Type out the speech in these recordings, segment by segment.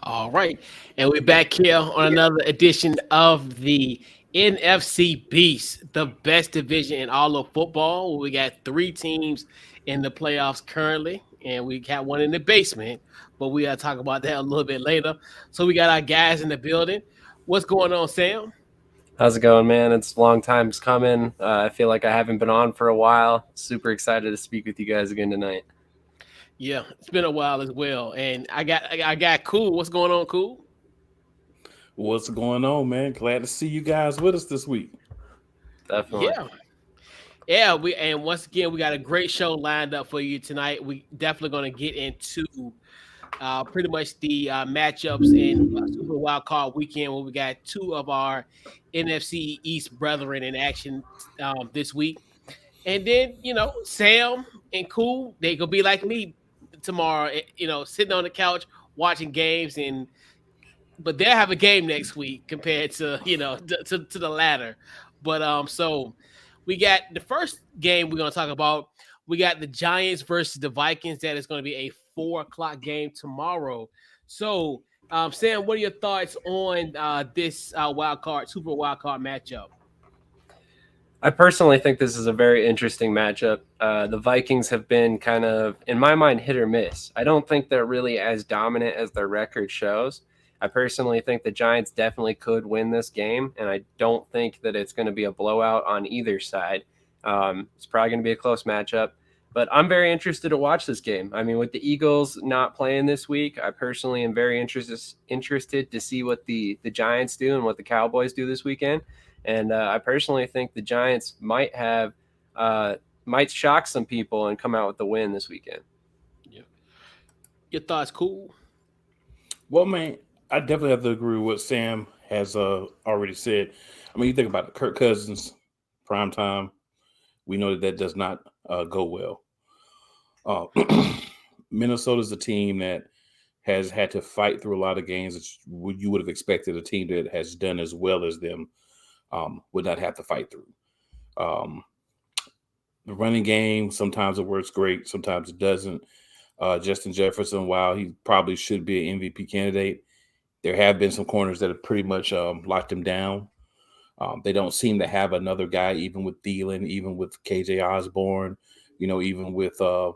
All right. And we're back here on another edition of the NFC Beast, the best division in all of football. We got three teams in the playoffs currently, and we got one in the basement, but we got to talk about that a little bit later. So we got our guys in the building. What's going on, Sam? How's it going, man? It's long time's coming. I feel like I haven't been on for a while. Super excited to speak with you guys again tonight. Yeah, it's been a while as well. And I got Cool. What's going on, Cool? What's going on, man? Glad to see you guys with us this week. Definitely. Yeah. And once again we got a great show lined up for you tonight. We definitely going to get into pretty much the matchups in Super Wild Card Weekend, where we got two of our NFC East brethren in action this week. And then Sam and Cool, they gonna be like me tomorrow. Sitting on the couch watching games, but they'll have a game next week compared to to the latter. But so we got the first game we're gonna talk about. We got the Giants versus the Vikings. That is going to be a 4:00 game tomorrow. So Sam, what are your thoughts on this Super Wild Card matchup? I personally think this is a very interesting matchup. The Vikings have been kind of, in my mind, hit or miss. I don't think they're really as dominant as their record shows. I personally think the Giants definitely could win this game, and I don't think that it's going to be a blowout on either side. It's probably going to be a close matchup, but I'm very interested to watch this game. I mean, with the Eagles not playing this week, I personally am very interested to see what the Giants do and what the Cowboys do this weekend. And I personally think the Giants might shock some people and come out with the win this weekend. Yeah. Your thoughts, Cool? Well, man, I definitely have to agree with what Sam has already said. I mean, you think about it, Kirk Cousins, prime time. We know that does not go well. Minnesota's a team that has had to fight through a lot of games that you would have expected a team that has done as well as them would not have to fight through. The running game, sometimes it works great, sometimes it doesn't. Justin Jefferson, while he probably should be an MVP candidate, there have been some corners that have pretty much locked him down. They don't seem to have another guy, even with Thielen, even with KJ Osborne, even with the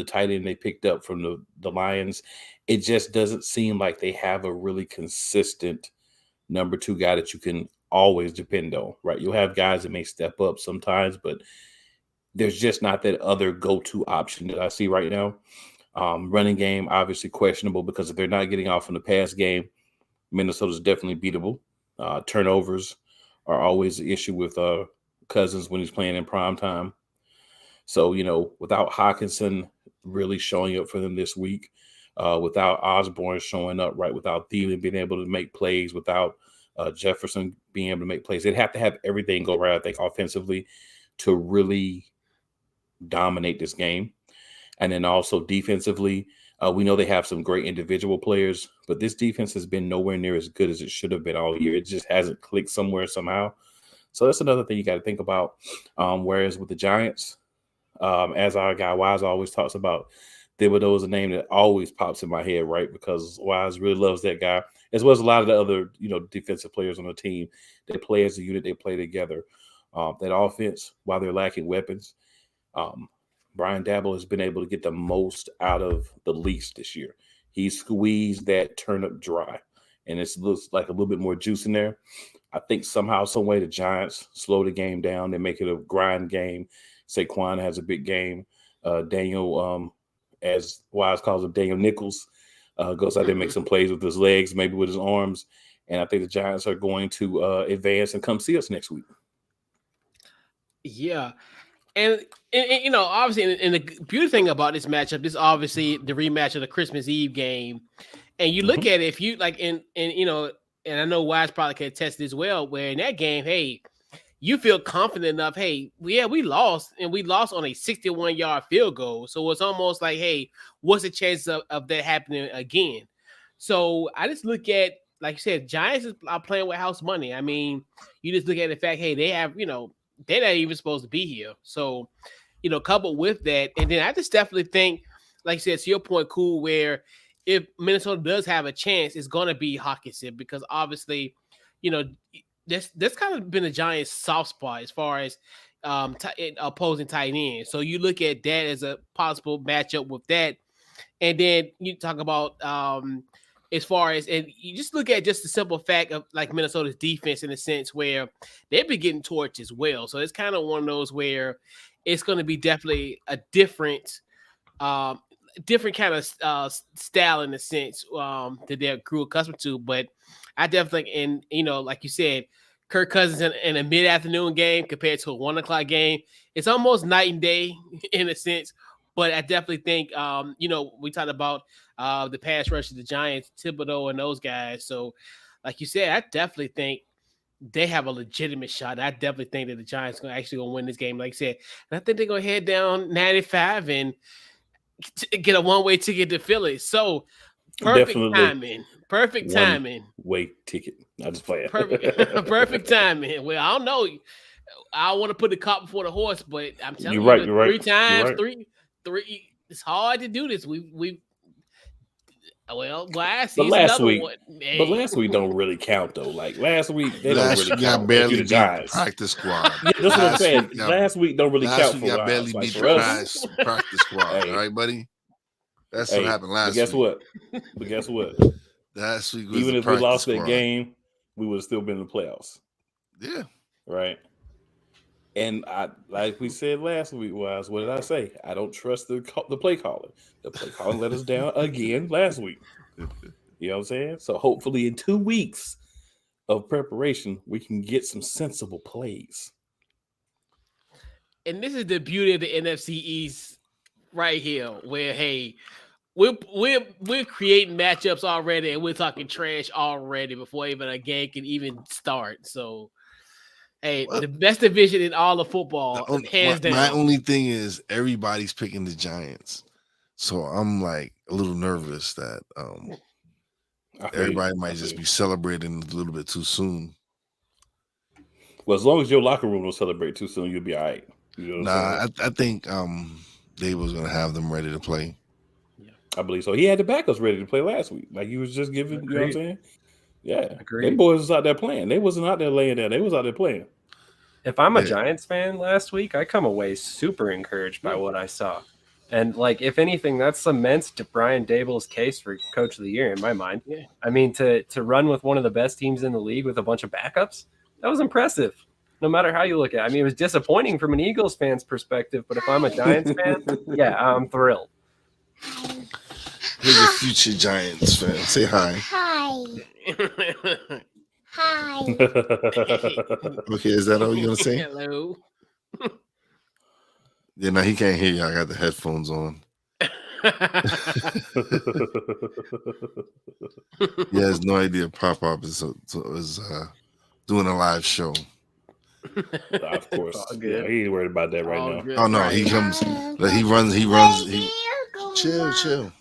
tight end they picked up from the Lions. It just doesn't seem like they have a really consistent number two guy that you can always depend on, right? You'll have guys that may step up sometimes, but there's just not that other go-to option that I see right now. Running game, obviously questionable, because if they're not getting off in the pass game, Minnesota's definitely beatable. Turnovers are always the issue with Cousins when he's playing in prime time. So, without Hawkinson really showing up for them this week, without Osborne showing up, right, without Thielen being able to make plays, without Jefferson being able to make plays, they'd have to have everything go right, I think, offensively to really dominate this game. And then also defensively, we know they have some great individual players, but this defense has been nowhere near as good as it should have been all year. It just hasn't clicked somewhere somehow. So that's another thing you got to think about. Whereas with the Giants, as our guy Wise always talks about, Thibodeau is a name that always pops in my head, right? Because Wise really loves that guy, as well as a lot of the other, defensive players on the team. They play as a unit. They play together. That offense, while they're lacking weapons, Brian Dabble has been able to get the most out of the least this year. He squeezed that turnip dry, and it looks like a little bit more juice in there. I think somehow, some way, the Giants slow the game down. They make it a grind game. Saquon has a big game. Daniel, as Wise calls him, Daniel Nichols, goes out there and makes some plays with his legs, maybe with his arms. and I think the Giants are going to advance and come see us next week. Yeah. And obviously, and the beautiful thing about this matchup, this is obviously the rematch of the Christmas Eve game. And you look at it, if you like, and I know Wise probably can attest as well, where in that game, hey, you feel confident enough, hey, we lost, and we lost on a 61-yard field goal. So it's almost like, hey, what's the chance of that happening again? So I just look at, like you said, Giants are playing with house money. I mean, you just look at the fact, hey, they have, they're not even supposed to be here. So, coupled with that, and then I just definitely think, like I said, to your point, Cool, where if Minnesota does have a chance, it's going to be Hawkinson, because obviously, that's kind of been a Giants' soft spot as far as opposing tight end. So you look at that as a possible matchup with that. And then you talk about as far as, and you just look at just the simple fact of like Minnesota's defense in a sense where they've been getting torched as well. So it's kind of one of those where it's going to be definitely a different kind of style in a sense that they're grew accustomed to. But I definitely, and like you said, Kirk Cousins in a mid-afternoon game compared to a 1 o'clock game, it's almost night and day in a sense. But I definitely think, we talked about the pass rush of the Giants, Thibodeau and those guys. So, like you said, I definitely think they have a legitimate shot. I definitely think that the Giants are actually going to win this game, like I said. And I think they're going to head down 95 and get a one-way ticket to Philly. So, perfect timing. Perfect timing. One-way ticket. I just play it. Perfect timing. Well, I don't know. I don't want to put the cart before the horse, but I'm telling you, you're right. Three times, three. It's hard to do this. I see. But last week, last week don't really count though. Like last week, they don't really count. Barely the Giants practice squad. Yeah, that's what I'm saying. Last week don't really count for us. Barely beat the practice squad. All right, buddy. That's what happened last week. But guess what? Last week was even if we lost that game, we would have still been in the playoffs. Yeah. Right. And like we said last week, what did I say? I don't trust the play caller. The play caller let us down again last week. You know what I'm saying? So hopefully in 2 weeks of preparation, we can get some sensible plays. And this is the beauty of the NFC East right here, where, hey, we're creating matchups already, and we're talking trash already before even a game can even start. So, hey, the best division in all of football, hands down. My only thing is everybody's picking the Giants, so I'm like a little nervous that everybody might just be celebrating a little bit too soon. Well, as long as your locker room don't celebrate too soon, you'll be all right. You know I think Dave was going to have them ready to play. Yeah, I believe so. He had the backups ready to play last week. Like he was just giving, you know what I'm saying? Yeah. They boys was out there playing. They wasn't out there laying down. They was out there playing. If I'm a Giants fan last week, I come away super encouraged by what I saw. And, like, if anything, that cements to Brian Daboll's case for Coach of the Year in my mind. Yeah. I mean, to run with one of the best teams in the league with a bunch of backups, that was impressive, no matter how you look at it. I mean, it was disappointing from an Eagles fan's perspective, but if I'm a Giants fan, yeah, I'm thrilled. Here's a future Giants fan. Say hi. Hi. Hi. Okay, is that all you're going to say? Hello. Yeah, no, he can't hear you. I got the headphones on. He has no idea Pop-Up is doing a live show. Of course. Yeah, he ain't worried about that right now. Good. Oh, no, he comes. He runs. Chill.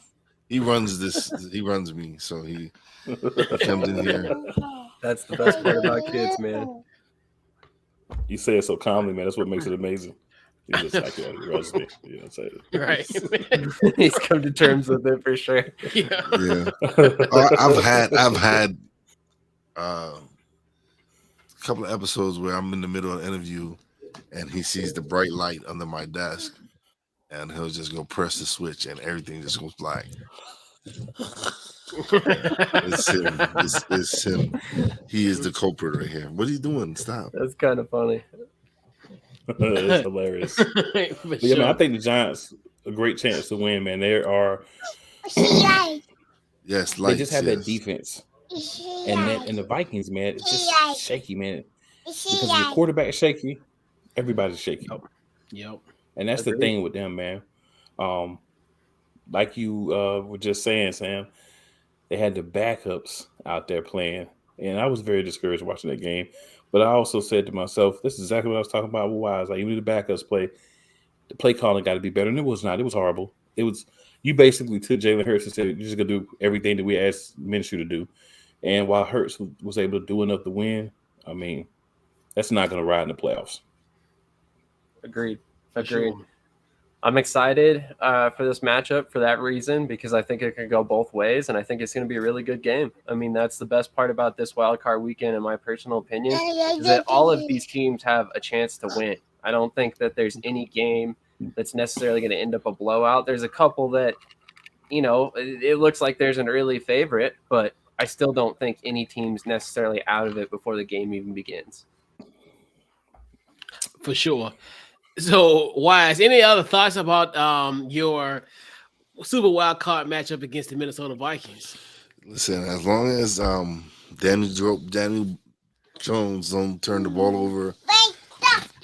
He runs me, so he comes in here. That's the best part about kids, man. You say it so calmly, man. That's what makes it amazing. He's just like, he runs me. You know what I'm saying? Right. He's come to terms with it for sure. Yeah. I've had a couple of episodes where I'm in the middle of an interview and he sees the bright light under my desk and he'll just go press the switch and everything just goes black. It's him. It's him. He is the culprit right here. What are you doing? Stop. That's kind of funny. It's hilarious. But yeah, man, I think the Giants a great chance to win, man. They are yes, they just have that defense. And the Vikings, man, it's just shaky, man. Because if your quarterback is shaky, everybody's shaky. Yep. And that's the thing with them, man. Like you were just saying, Sam, they had the backups out there playing. And I was very discouraged watching that game. But I also said to myself, this is exactly what I was talking about with Wise. Like, even the backups play, the play calling got to be better. And it was not. It was horrible. It was, you basically took Jalen Hurts and said, you're just going to do everything that we asked Minshew to do. And while Hurts was able to do enough to win, I mean, that's not going to ride in the playoffs. Agreed. Sure. I'm excited for this matchup for that reason, because I think it could go both ways, and I think it's going to be a really good game. I mean, that's the best part about this wild card weekend, in my personal opinion, is that all of these teams have a chance to win. I don't think that there's any game that's necessarily going to end up a blowout. There's a couple that, it looks like there's an early favorite, but I still don't think any team's necessarily out of it before the game even begins. For sure. So, Wise, any other thoughts about your Super Wild Card matchup against the Minnesota Vikings? Listen, as long as Daniel Jones don't turn the ball over,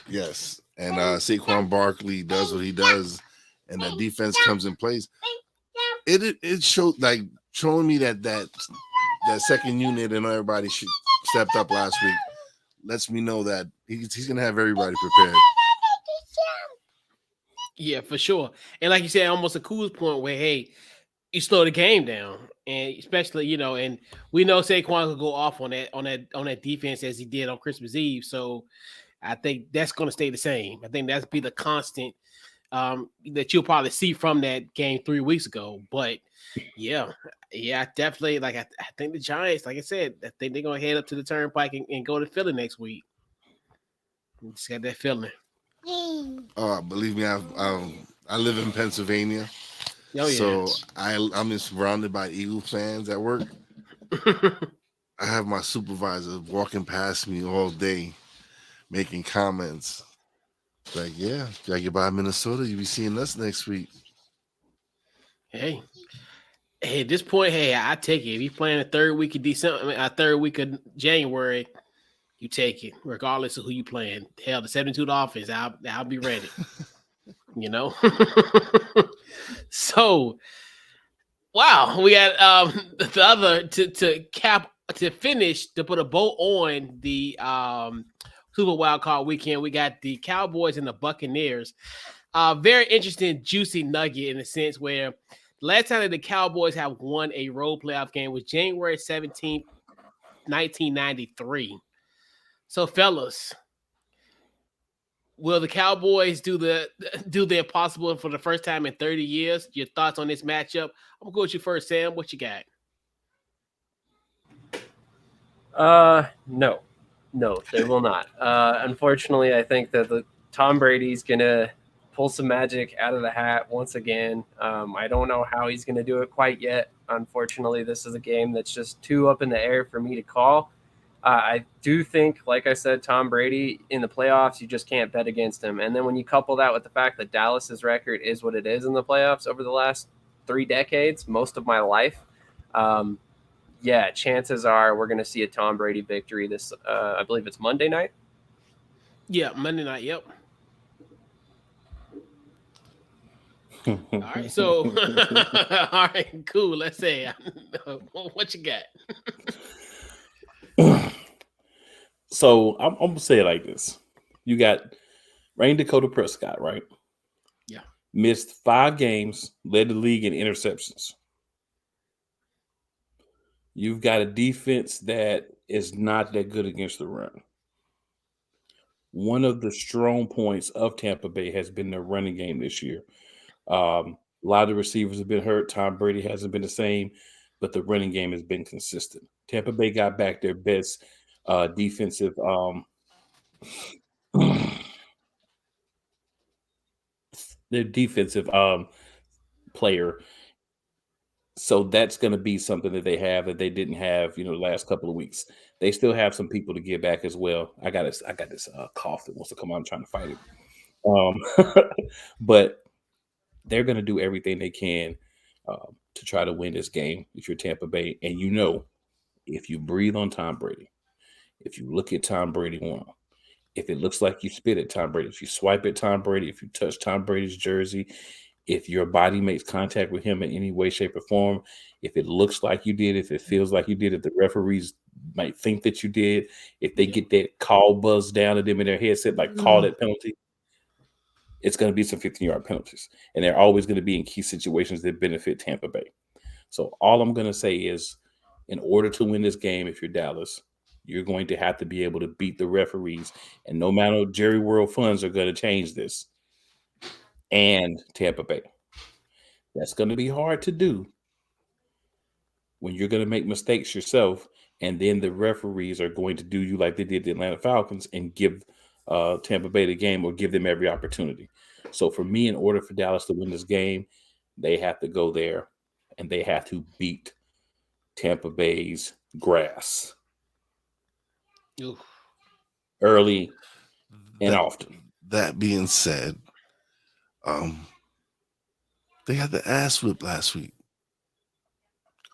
yes, and Saquon Barkley does what he does, and the defense comes in place, it showing me that second unit and everybody stepped up last week lets me know that he's gonna have everybody prepared. Yeah, for sure. And like you said, almost a cool point where, hey, you slow the game down, and especially, and we know Saquon will go off on that defense as he did on Christmas Eve. So I think that's going to stay the same. I think that's be the constant that you'll probably see from that game 3 weeks ago. But yeah, definitely. Like I think the Giants, like I said, I think they're going to head up to the Turnpike and go to Philly next week. Just got that feeling. Believe me, I live in Pennsylvania, so I'm surrounded by Eagle fans at work. I have my supervisor walking past me all day, making comments like, "Yeah, gotta get by Minnesota. You'll be seeing us next week." Hey, at this point, I take it. If you're playing the third week of December, third week of January, you take it, regardless of who you playing. Hell, the 72 Dolphins, I'll be ready. So, wow, we got the other to finish to put a bow on the Super Wild Card weekend. We got the Cowboys and the Buccaneers. Very interesting, juicy nugget in a sense where last time that the Cowboys have won a road playoff game was January 17th, 1993. So, fellas, will the Cowboys do the impossible for the first time in 30 years? Your thoughts on this matchup? I'm gonna go with you first, Sam. What you got? No, they will not. Unfortunately, I think that Tom Brady's gonna pull some magic out of the hat once again. I don't know how he's gonna do it quite yet. Unfortunately, this is a game that's just too up in the air for me to call. I do think, like I said, Tom Brady in the playoffs, you just can't bet against him. And then when you couple that with the fact that Dallas's record is what it is in the playoffs over the last 3 decades, most of my life, chances are we're going to see a Tom Brady victory this, I believe it's Monday night. Yeah, Monday night, yep. All right, so, all right, cool. Let's say, what you got? So I'm gonna say it like this: you got Rain Dakota Prescott, right? Yeah, missed 5 games, led the league in interceptions. You've got a defense that is not that good against the run. One of the strong points of Tampa Bay has been their running game this year. A lot of the receivers have been hurt. Tom Brady hasn't been the same, but the running game has been consistent. Tampa Bay got back their best defensive player. So that's going to be something that they have that they didn't have, the last couple of weeks. They still have some people to get back as well. I got this cough that wants to come out. I'm trying to fight it. But they're going to do everything they can to try to win this game if you're Tampa Bay. And If you breathe on Tom Brady, if you look at Tom Brady one, if it looks like you spit at Tom Brady, if you swipe at Tom Brady, if you touch Tom Brady's jersey, if your body makes contact with him in any way, shape, or form, if it looks like you did, if it feels like you did, if the referees might think that you did, if they get that call buzz down at them in their headset, like call that penalty, it's going to be some 15-yard penalties. And they're always going to be in key situations that benefit Tampa Bay. So all I'm going to say is, in order to win this game, if you're Dallas, you're going to have to be able to beat the referees. And no matter Jerry World funds are going to change this. And Tampa Bay. That's going to be hard to do when you're going to make mistakes yourself, and then the referees are going to do you like they did the Atlanta Falcons and give Tampa Bay the game or give them every opportunity. So for me, in order for Dallas to win this game, they have to go there and they have to beat Tampa Bay's grass. Oof. Early and often. That being said, they had the ass whip last week.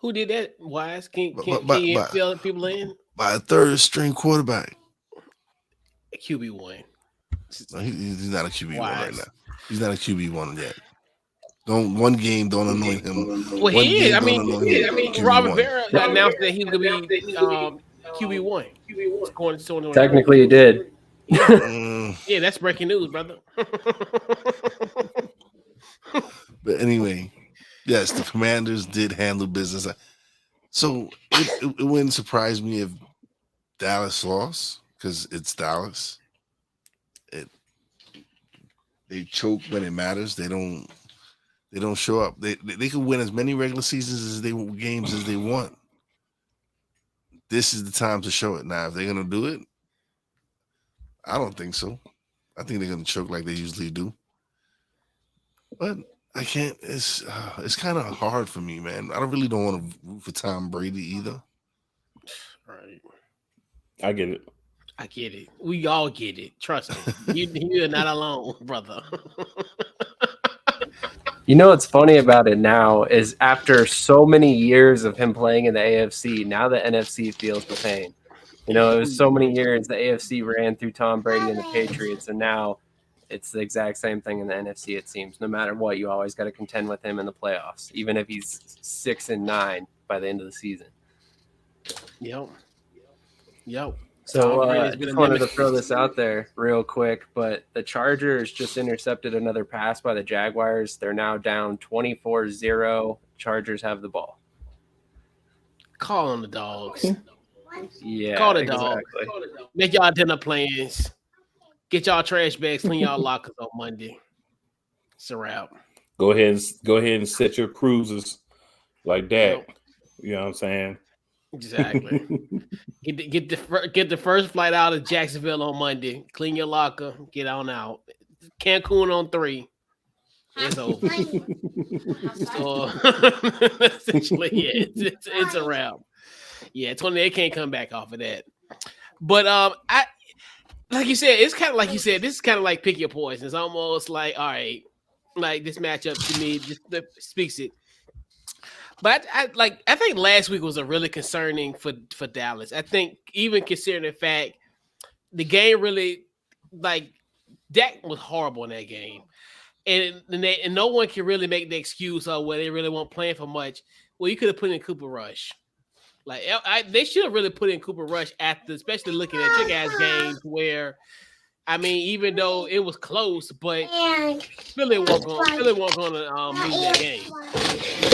Who did that? Wise? Can you fill people in? By a third string quarterback. A QB1. No, he's not a QB1 Wise. right now. He's not a QB1 yet. Don't anoint him. Well, he is. I mean, Robert Vera QB1. announced that he was going to be QB1. Technically, he did. Yeah, that's breaking news, brother. But anyway, yes, the Commanders did handle business. So it wouldn't surprise me if Dallas lost, because it's Dallas. They choke when it matters. They don't show up. They can win as many regular seasons games as they want. This is the time to show it. Now, if they're gonna do it, I don't think so. I think they're gonna choke like they usually do. But I can't. It's kind of hard for me, man. I really don't want to root for Tom Brady either. Right. I get it. I get it. We all get it. Trust me. You're not alone, brother. You know what's funny about it now is after so many years of him playing in the AFC, now the NFC feels the pain. You know, it was so many years the AFC ran through Tom Brady and the Patriots, and now it's the exact same thing in the NFC, it seems. No matter what, you always got to contend with him in the playoffs, even if he's 6-9 by the end of the season. Yep. So I just wanted to throw this out there real quick, but the Chargers just intercepted another pass by the Jaguars. They're now down 24-0. Chargers have the ball. Call on the dogs. Yeah, Call the dogs. Make y'all dinner plans. Get y'all trash bags, clean y'all lockers on Monday. It's a wrap. Go ahead and set your cruises like that. You know what I'm saying? Exactly. get the first flight out of Jacksonville on Monday. Clean your locker. Get on out. Cancun on 3. It's over. So essentially, yeah, it's a wrap. Yeah, 28 can't come back off of that. But I like you said, it's kind of like you said. This is kind of like pick your poison. It's almost like, all right, like this matchup to me just speaks it. But I think last week was a really concerning for Dallas. I think even considering the fact the game really, like, Dak was horrible in that game, and no one can really make the excuse of where they really weren't playing for much. Well, you could have put in Cooper Rush. Like they should have really put in Cooper Rush after, especially looking at your guys' games where, I mean, even though it was close, but Philly wasn't going to lose that game,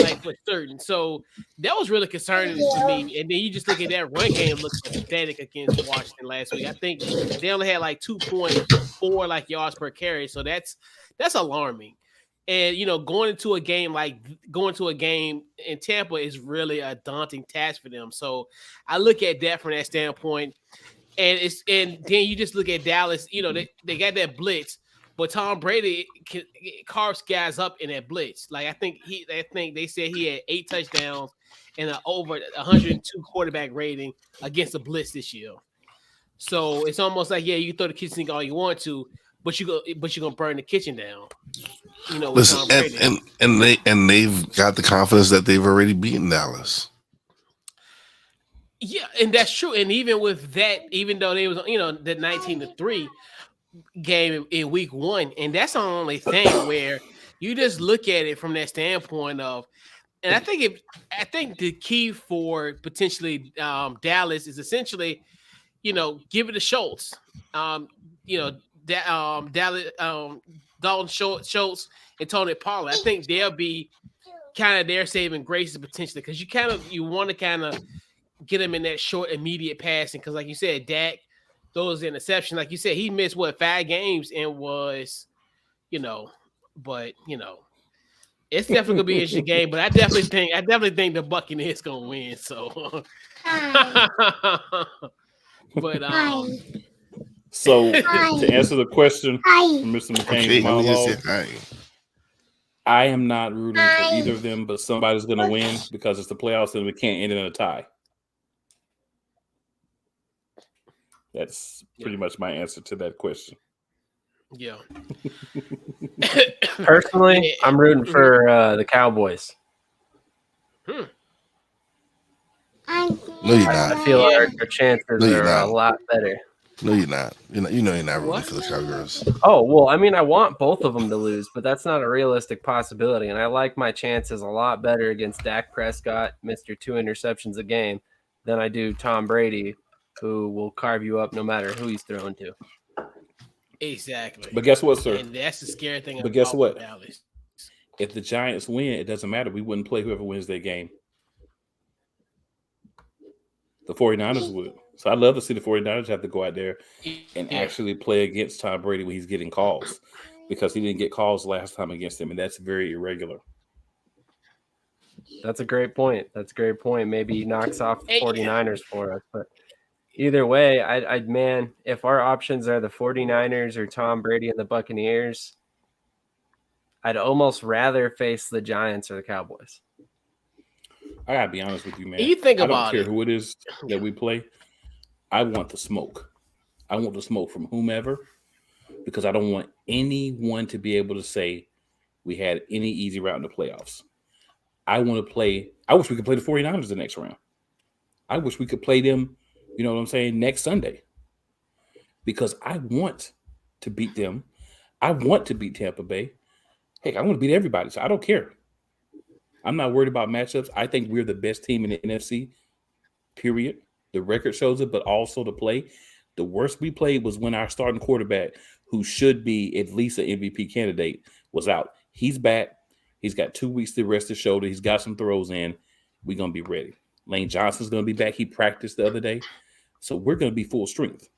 like, for certain. So that was really concerning to me. And then you just look at that run game looks pathetic against Washington last week. I think they only had like 2.4 like yards per carry, so that's alarming. And going into a game in Tampa is really a daunting task for them. So I look at that from that standpoint. And then you just look at Dallas, they got that blitz, but Tom Brady carves guys up in that blitz. Like I think they said he had 8 touchdowns and an over 102 quarterback rating against the blitz this year. So it's almost like, yeah, you can throw the kitchen sink all you want to, but you're gonna burn the kitchen down. With Tom Brady. And they've got the confidence that they've already beaten Dallas. Yeah, and that's true. And even with that, even though they was the 19-3 game in week 1, and that's the only thing where you just look at it from that standpoint of, and I think the key for potentially Dallas is essentially, give it to Schultz. Dallas, Dalton Schultz and Tony Pollard. I think they'll be kind of their saving graces potentially, because you want to kind of get him in that short, immediate passing. Because like you said, Dak throws interception. Like you said, he missed 5 games and was, but it's definitely gonna be an interesting game. But I definitely think the Buccaneers gonna win. So, but so to answer the question from Mr. McCain's monologue, I am not rooting for either of them, but somebody's gonna win because it's the playoffs and we can't end it in a tie. That's pretty much my answer to that question. Yeah. Personally, I'm rooting for the Cowboys. No, you're not. I feel our chances are a lot better. No, you're not. You're not rooting for the Cowgirls. Oh, well, I mean, I want both of them to lose, but that's not a realistic possibility. And I like my chances a lot better against Dak Prescott, Mr. 2 interceptions a game, than I do Tom Brady, who will carve you up no matter who he's thrown to. Exactly. But guess what, sir? And that's the scary thing. But guess what? Dallas. If the Giants win, it doesn't matter. We wouldn't play whoever wins their game. The 49ers would. So I'd love to see the 49ers have to go out there and actually play against Tom Brady when he's getting calls, because he didn't get calls last time against him, and that's very irregular. That's a great point. Maybe he knocks off the 49ers for us. But either way, man, if our options are the 49ers or Tom Brady and the Buccaneers, I'd almost rather face the Giants or the Cowboys. I gotta be honest with you, man. You think I about don't care who it is that we play. I want the smoke. I want the smoke from whomever, because I don't want anyone to be able to say we had any easy route in the playoffs. I want to play. I wish we could play the 49ers the next round. I wish we could play them, you know what I'm saying, next Sunday, because I want to beat them. I want to beat Tampa Bay. Heck, I want to beat everybody, so I don't care. I'm not worried about matchups. I think we're the best team in the NFC, period. The record shows it, but also the play. The worst we played was when our starting quarterback, who should be at least an MVP candidate, was out. He's back. He's got 2 weeks to rest his shoulder. He's got some throws in. We're going to be ready. Lane Johnson's going to be back. He practiced the other day. So we're going to be full strength.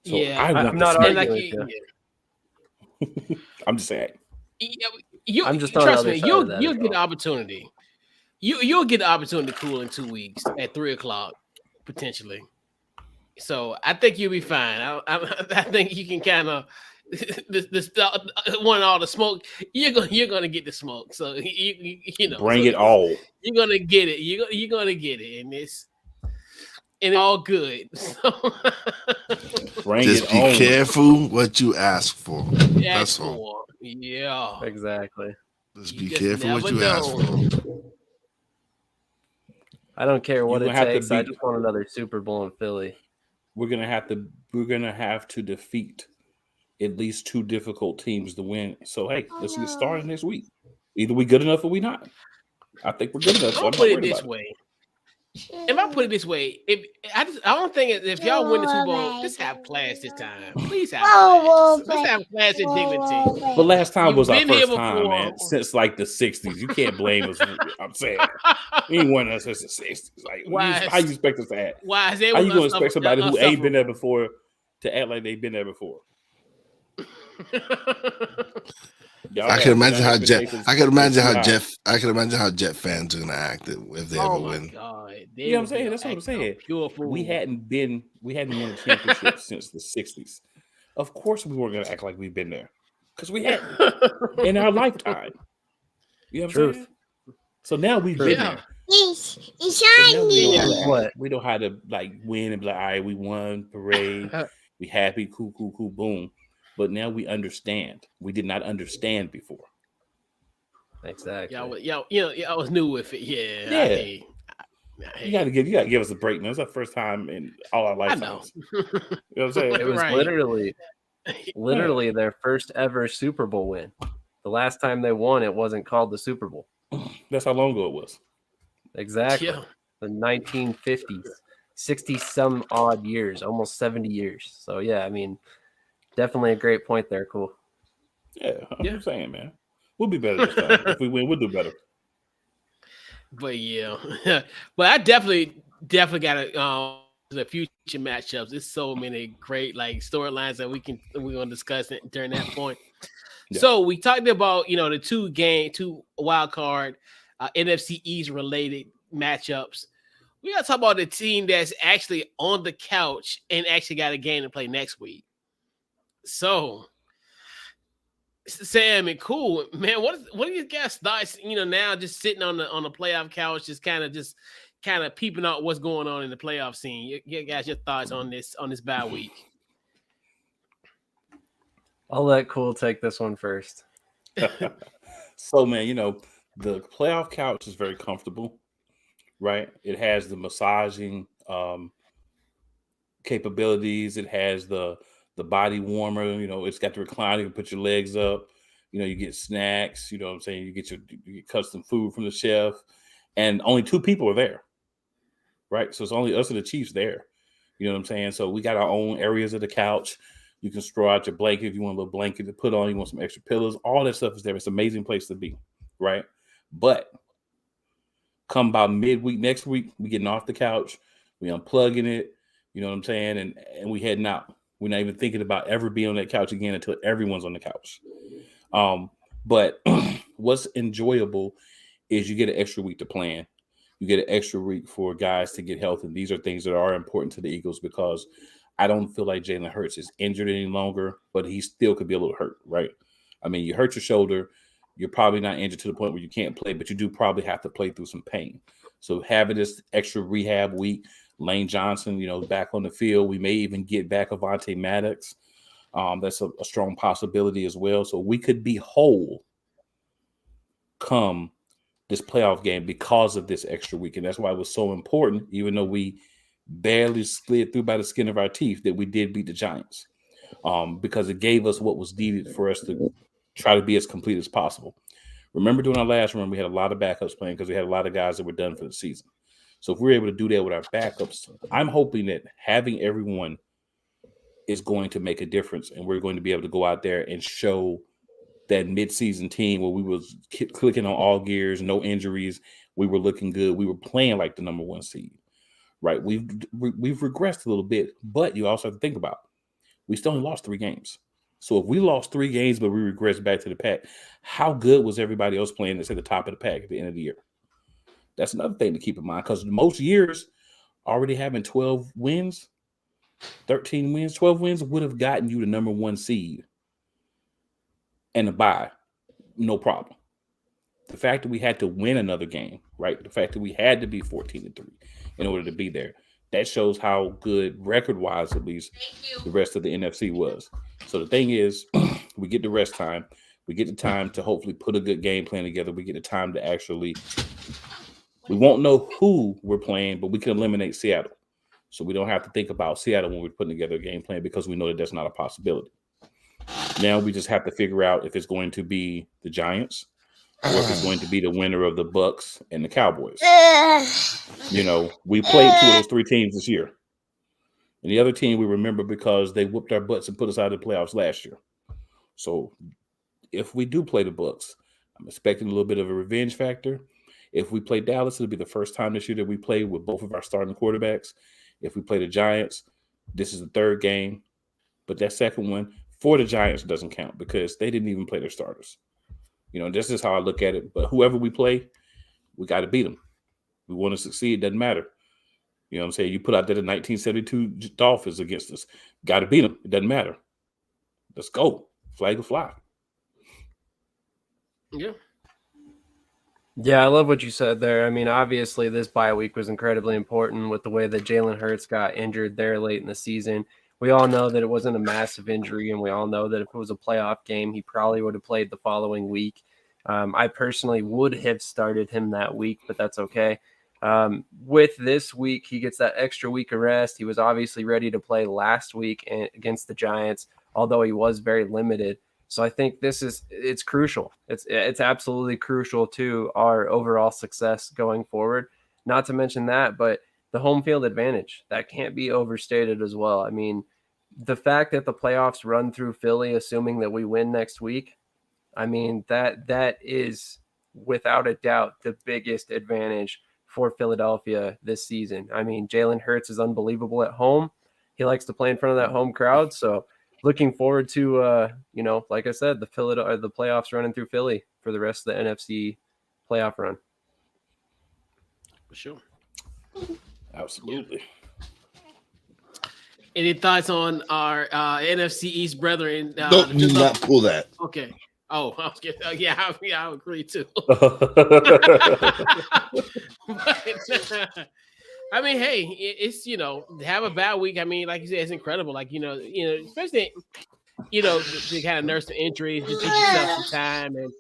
So yeah, I'm not arguing with you. I'm just saying. I'm just trust me. You'll get the opportunity. You'll get the opportunity to cool in 2 weeks at 3:00 potentially. So I think you'll be fine. I think you can kind of want all the smoke. You're gonna get the smoke. So bring it all. You're gonna get it. You're gonna get it, and it's all good. So just be careful what you ask for. That's all. Yeah, exactly. Just be careful what you ask for. I don't care what it takes. I just want another Super Bowl in Philly. We're gonna have to defeat at least 2 difficult teams to win. So hey, let's get started next week. Either we good enough or we not. I think we're good enough. So I'll put it this way. If I put it this way, I don't think if y'all win the Super Bowl, just have class this time. Please have class. Let's have class and dignity. But last time was our first time, man. Since like the 60s. You can't blame us. I'm saying we ain't won us since the 60s. Like, how you expect us to act? How you gonna expect somebody who ain't been there before to act like they've been there before? I can imagine how Jet fans are gonna act if they ever win. God. You know what I'm saying? That's what I'm saying. We hadn't won a championship since the 60s. Of course we weren't gonna act like we've been there. Because we hadn't in our lifetime. You know what I'm saying? So now we've been there. It's shiny. We know how to like win and be like, all right, we won, parade, we happy, cool, boom. But now we understand. We did not understand before. Exactly. I was new with it. Yeah. You gotta give us a break, man. It's our first time in all our I know. lifetimes. You know what I'm saying? It was Right. literally their first ever Super Bowl win. The last time they won, it wasn't called the Super Bowl. That's how long ago it was. Exactly. Yeah. The 1950s, 60 some odd years, almost 70 years. So yeah, I mean, definitely a great point there. Cool. Yeah, I'm saying, man. We'll be better this time. If we win, we'll do better. But yeah, but I definitely got the future matchups. There's so many great like storylines that we're gonna discuss it during that point. Yeah. So we talked about the two wild card NFC East related matchups. We gotta talk about the team that's actually on the couch and actually got a game to play next week. So Sam and cool, man. What are you guys' thoughts? Now just sitting on the playoff couch, just kind of peeping out what's going on in the playoff scene. You guys, your thoughts on this bye week? I'll let Cool take this one first. So, man, the playoff couch is very comfortable, right? It has the massaging capabilities. It has the body warmer. It's got the recliner. You can put your legs up. You get snacks. You know what I'm saying? You get custom food from the chef, and only 2 people are there, right? So it's only us and the Chiefs there. You know what I'm saying? So we got our own areas of the couch. You can straw out your blanket if you want a little blanket to put on. You want some extra pillows. All that stuff is there. It's an amazing place to be, right? But come about midweek next week, we getting off the couch. We unplugging it. You know what I'm saying? And we heading out. We're not even thinking about ever being on that couch again until everyone's on the couch. But what's enjoyable is you get an extra week to plan. You get an extra week for guys to get healthy. These are things that are important to the Eagles because I don't feel like Jalen Hurts is injured any longer, but he still could be a little hurt, right? I mean, you hurt your shoulder. You're probably not injured to the point where you can't play, but you do probably have to play through some pain. So having this extra rehab week, Lane Johnson, back on the field. We may even get back Avonte Maddox. That's a strong possibility as well. So we could be whole come this playoff game because of this extra week. And that's why it was so important, even though we barely slid through by the skin of our teeth, that we did beat the Giants because it gave us what was needed for us to try to be as complete as possible. Remember during our last run, we had a lot of backups playing because we had a lot of guys that were done for the season. So if we're able to do that with our backups, I'm hoping that having everyone is going to make a difference, and we're going to be able to go out there and show that midseason team where we was clicking on all gears, no injuries. We were looking good. We were playing like the number 1 seed, right? We've regressed a little bit, but you also have to think about we still only lost 3 games. So if we lost 3 games, but we regressed back to the pack, how good was everybody else playing that's at the top of the pack at the end of the year? That's another thing to keep in mind because most years already having 12 wins, 13 wins, 12 wins would have gotten you the number 1 seed and a bye, no problem. The fact that we had to win another game, right? The fact that we had to be 14-3 in order to be there, that shows how good record-wise, at least, the rest of the NFC was. So the thing is, we get the rest time. We get the time to hopefully put a good game plan together. We get the time to actually – we won't know who we're playing, but we can eliminate Seattle. So we don't have to think about Seattle when we're putting together a game plan because we know that that's not a possibility. Now we just have to figure out if it's going to be the Giants or if it's going to be the winner of the Bucks and the Cowboys. We played 2 of those 3 teams this year. And the other team we remember because they whooped our butts and put us out of the playoffs last year. So if we do play the Bucks, I'm expecting a little bit of a revenge factor. If we play Dallas, it'll be the first time this year that we play with both of our starting quarterbacks. If we play the Giants, this is the 3rd game. But that second one for the Giants doesn't count because they didn't even play their starters. This is how I look at it. But whoever we play, we got to beat them. We want to succeed. Doesn't matter. You know what I'm saying? You put out there the 1972 Dolphins against us. Got to beat them. It doesn't matter. Let's go. Flag will fly. Yeah. Yeah, I love what you said there. I mean, obviously, this bye week was incredibly important with the way that Jalen Hurts got injured there late in the season. We all know that it wasn't a massive injury, and we all know that if it was a playoff game, he probably would have played the following week. I personally would have started him that week, but that's okay. With this week, he gets that extra week of rest. He was obviously ready to play last week against the Giants, although he was very limited. So I think it's crucial. It's absolutely crucial to our overall success going forward. Not to mention that, but the home field advantage, that can't be overstated as well. I mean, the fact that the playoffs run through Philly, assuming that we win next week, I mean, that is without a doubt the biggest advantage for Philadelphia this season. I mean, Jalen Hurts is unbelievable at home. He likes to play in front of that home crowd. So looking forward to, like I said, the playoffs running through Philly for the rest of the NFC playoff run. For sure. Absolutely. Any thoughts on our NFC East brethren? Don't do not pull that. Okay. Oh, I was getting, yeah, I agree too. But, I mean, hey, it's have a bad week. I mean, like you said, it's incredible. Like especially to kind of nurse the injuries, just give yourself some time and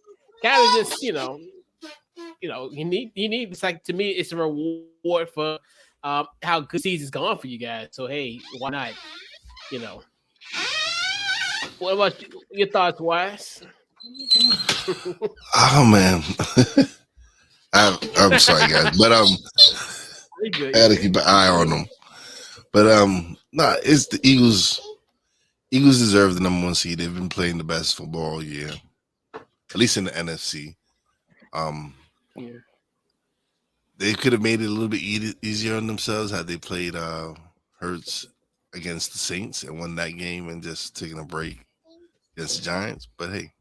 kind of just you need. It's like, to me, it's a reward for how good season's gone for you guys. So hey, why not? What about your thoughts, Wise? Oh man, I'm sorry guys, but I gotta keep an eye on them. But it's the Eagles. Eagles deserve the number 1 seed. They've been playing the best football all year, at least in the NFC. They could have made it a little bit easier on themselves had they played Hurts against the Saints and won that game and just taken a break against the Giants. But hey,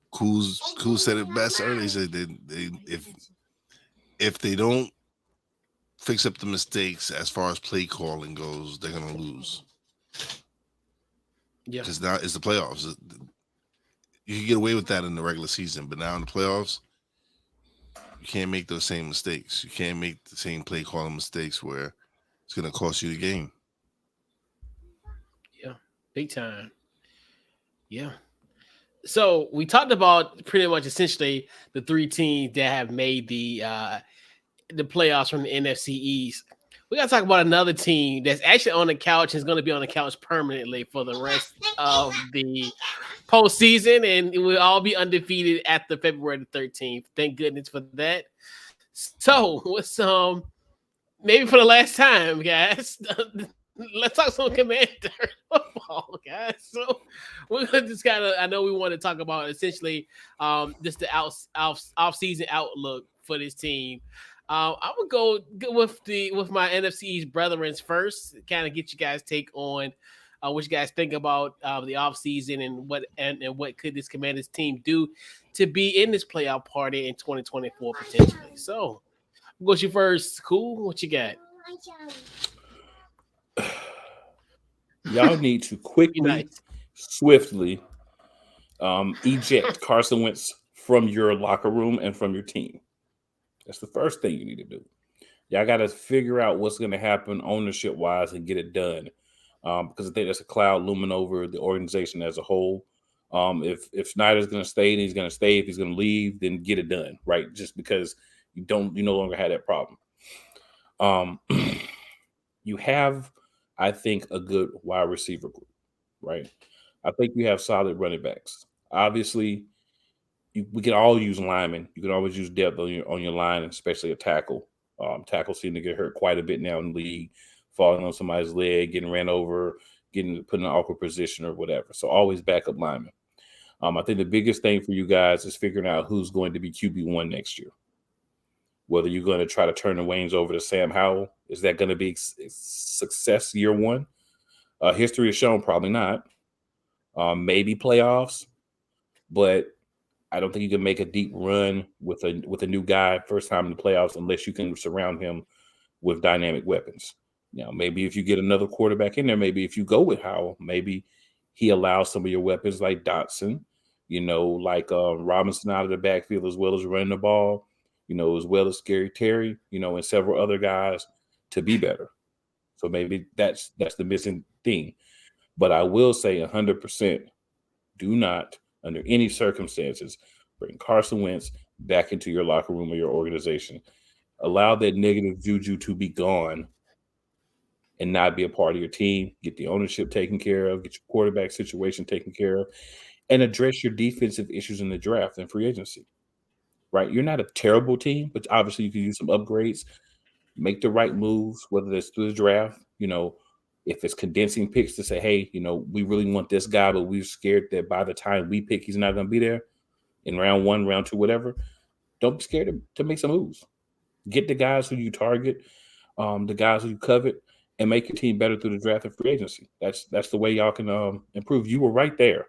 Cool said it best earlier. He said if they don't fix up the mistakes as far as play calling goes, they're gonna lose. Yeah, because now it's the playoffs. You can get away with that in the regular season, but now in the playoffs, you can't make those same mistakes. You can't make the same play calling mistakes where it's gonna cost you the game. Yeah, big time. Yeah. So we talked about pretty much essentially the 3 teams that have made the playoffs from the NFC East. We got to talk about another team that's actually on the couch and is going to be on the couch permanently for the rest of the postseason, and it will all be undefeated after February the 13th. Thank goodness for that. So, what's maybe for the last time, guys, let's talk some Commander football, guys. So we're gonna just kind of, I know we want to talk about essentially just the off-season outlook for this team. I would go with my NFC East brethrens first, kind of get you guys take on what you guys think about the offseason and what could this Commanders team do to be in this playoff party in 2024 potentially. So we'll go you first. Cool. What you got? Y'all need to quickly, swiftly eject Carson Wentz from your locker room and from your team. That's the first thing you need to do. Y'all got to figure out what's going to happen ownership-wise and get it done, because I think there's a cloud looming over the organization as a whole. If Snyder's going to stay, then he's going to stay. If he's going to leave, then get it done, right? Just because you no longer have that problem. You have, I think, a good wide receiver group, right? I think you have solid running backs. Obviously, we can all use linemen. You can always use depth on your line, especially a tackle. Tackles seem to get hurt quite a bit now in the league, falling on somebody's leg, getting ran over, getting put in an awkward position or whatever. So always backup linemen. I think the biggest thing for you guys is figuring out who's going to be QB1 next year. Whether you're going to try to turn the reins over to Sam Howell, is that going to be success year one? History has shown probably not. Maybe playoffs, but I don't think you can make a deep run with a new guy first time in the playoffs unless you can surround him with dynamic weapons. Now, maybe if you get another quarterback in there, maybe if you go with Howell, maybe he allows some of your weapons like Dotson, like Robinson out of the backfield, as well as running the ball, as well as Scary Terry, and several other guys to be better. So maybe that's the missing thing. But I will say 100%, do not, under any circumstances, bring Carson Wentz back into your locker room or your organization. Allow that negative juju to be gone and not be a part of your team. Get the ownership taken care of, get your quarterback situation taken care of, and address your defensive issues in the draft and free agency. Right? You're not a terrible team, but obviously you can use some upgrades, make the right moves, whether it's through the draft, if it's condensing picks to say, hey, we really want this guy, but we're scared that by the time we pick, he's not going to be there in round 1, round 2, whatever. Don't be scared to make some moves. Get the guys who you target, the guys who you covet, and make your team better through the draft and free agency. That's the way y'all can improve. You were right there,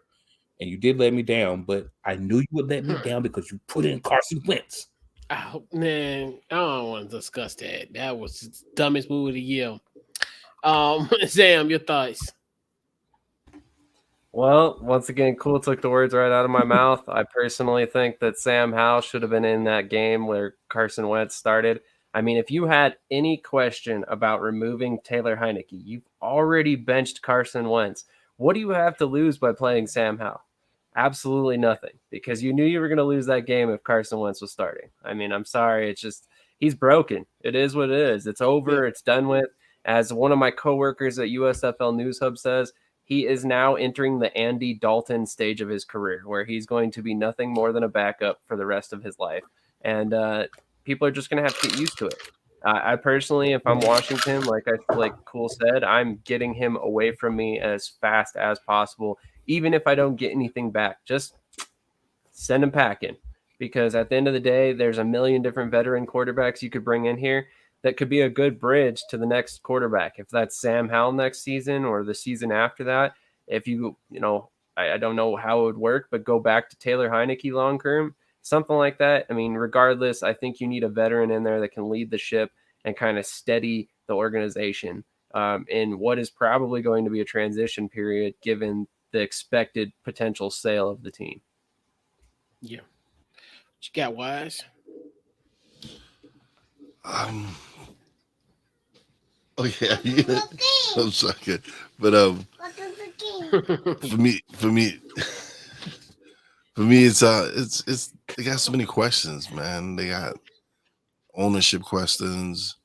and you did let me down, but I knew you would let me down because you put in Carson Wentz. Oh, man, I don't want to discuss that. That was the dumbest move of the year. Sam, your thoughts? Well, once again, Cool took the words right out of my mouth. I personally think that Sam Howell should have been in that game where Carson Wentz started. I mean, if you had any question about removing Taylor Heineke, you've already benched Carson Wentz. What do you have to lose by playing Sam Howell? Absolutely nothing, because you knew you were going to lose that game if Carson Wentz was starting. I mean, I'm sorry. It's just, he's broken. It is what it is. It's over. It's done with. As one of my coworkers at USFL News Hub says, he is now entering the Andy Dalton stage of his career, where he's going to be nothing more than a backup for the rest of his life. And people are just going to have to get used to it. I personally, if I'm Washington, like Cool said, I'm getting him away from me as fast as possible. Even if I don't get anything back, just send him packing. Because at the end of the day, there's a million different veteran quarterbacks you could bring in here that could be a good bridge to the next quarterback. If that's Sam Howell next season or the season after that, if I don't know how it would work, but go back to Taylor Heineke long term, something like that. I mean, regardless, I think you need a veteran in there that can lead the ship and kind of steady the organization in what is probably going to be a transition period given the expected potential sale of the team. Yeah. What you got, Wise? Oh yeah, I'm sorry, but for me, it's they got so many questions, man. They got ownership questions,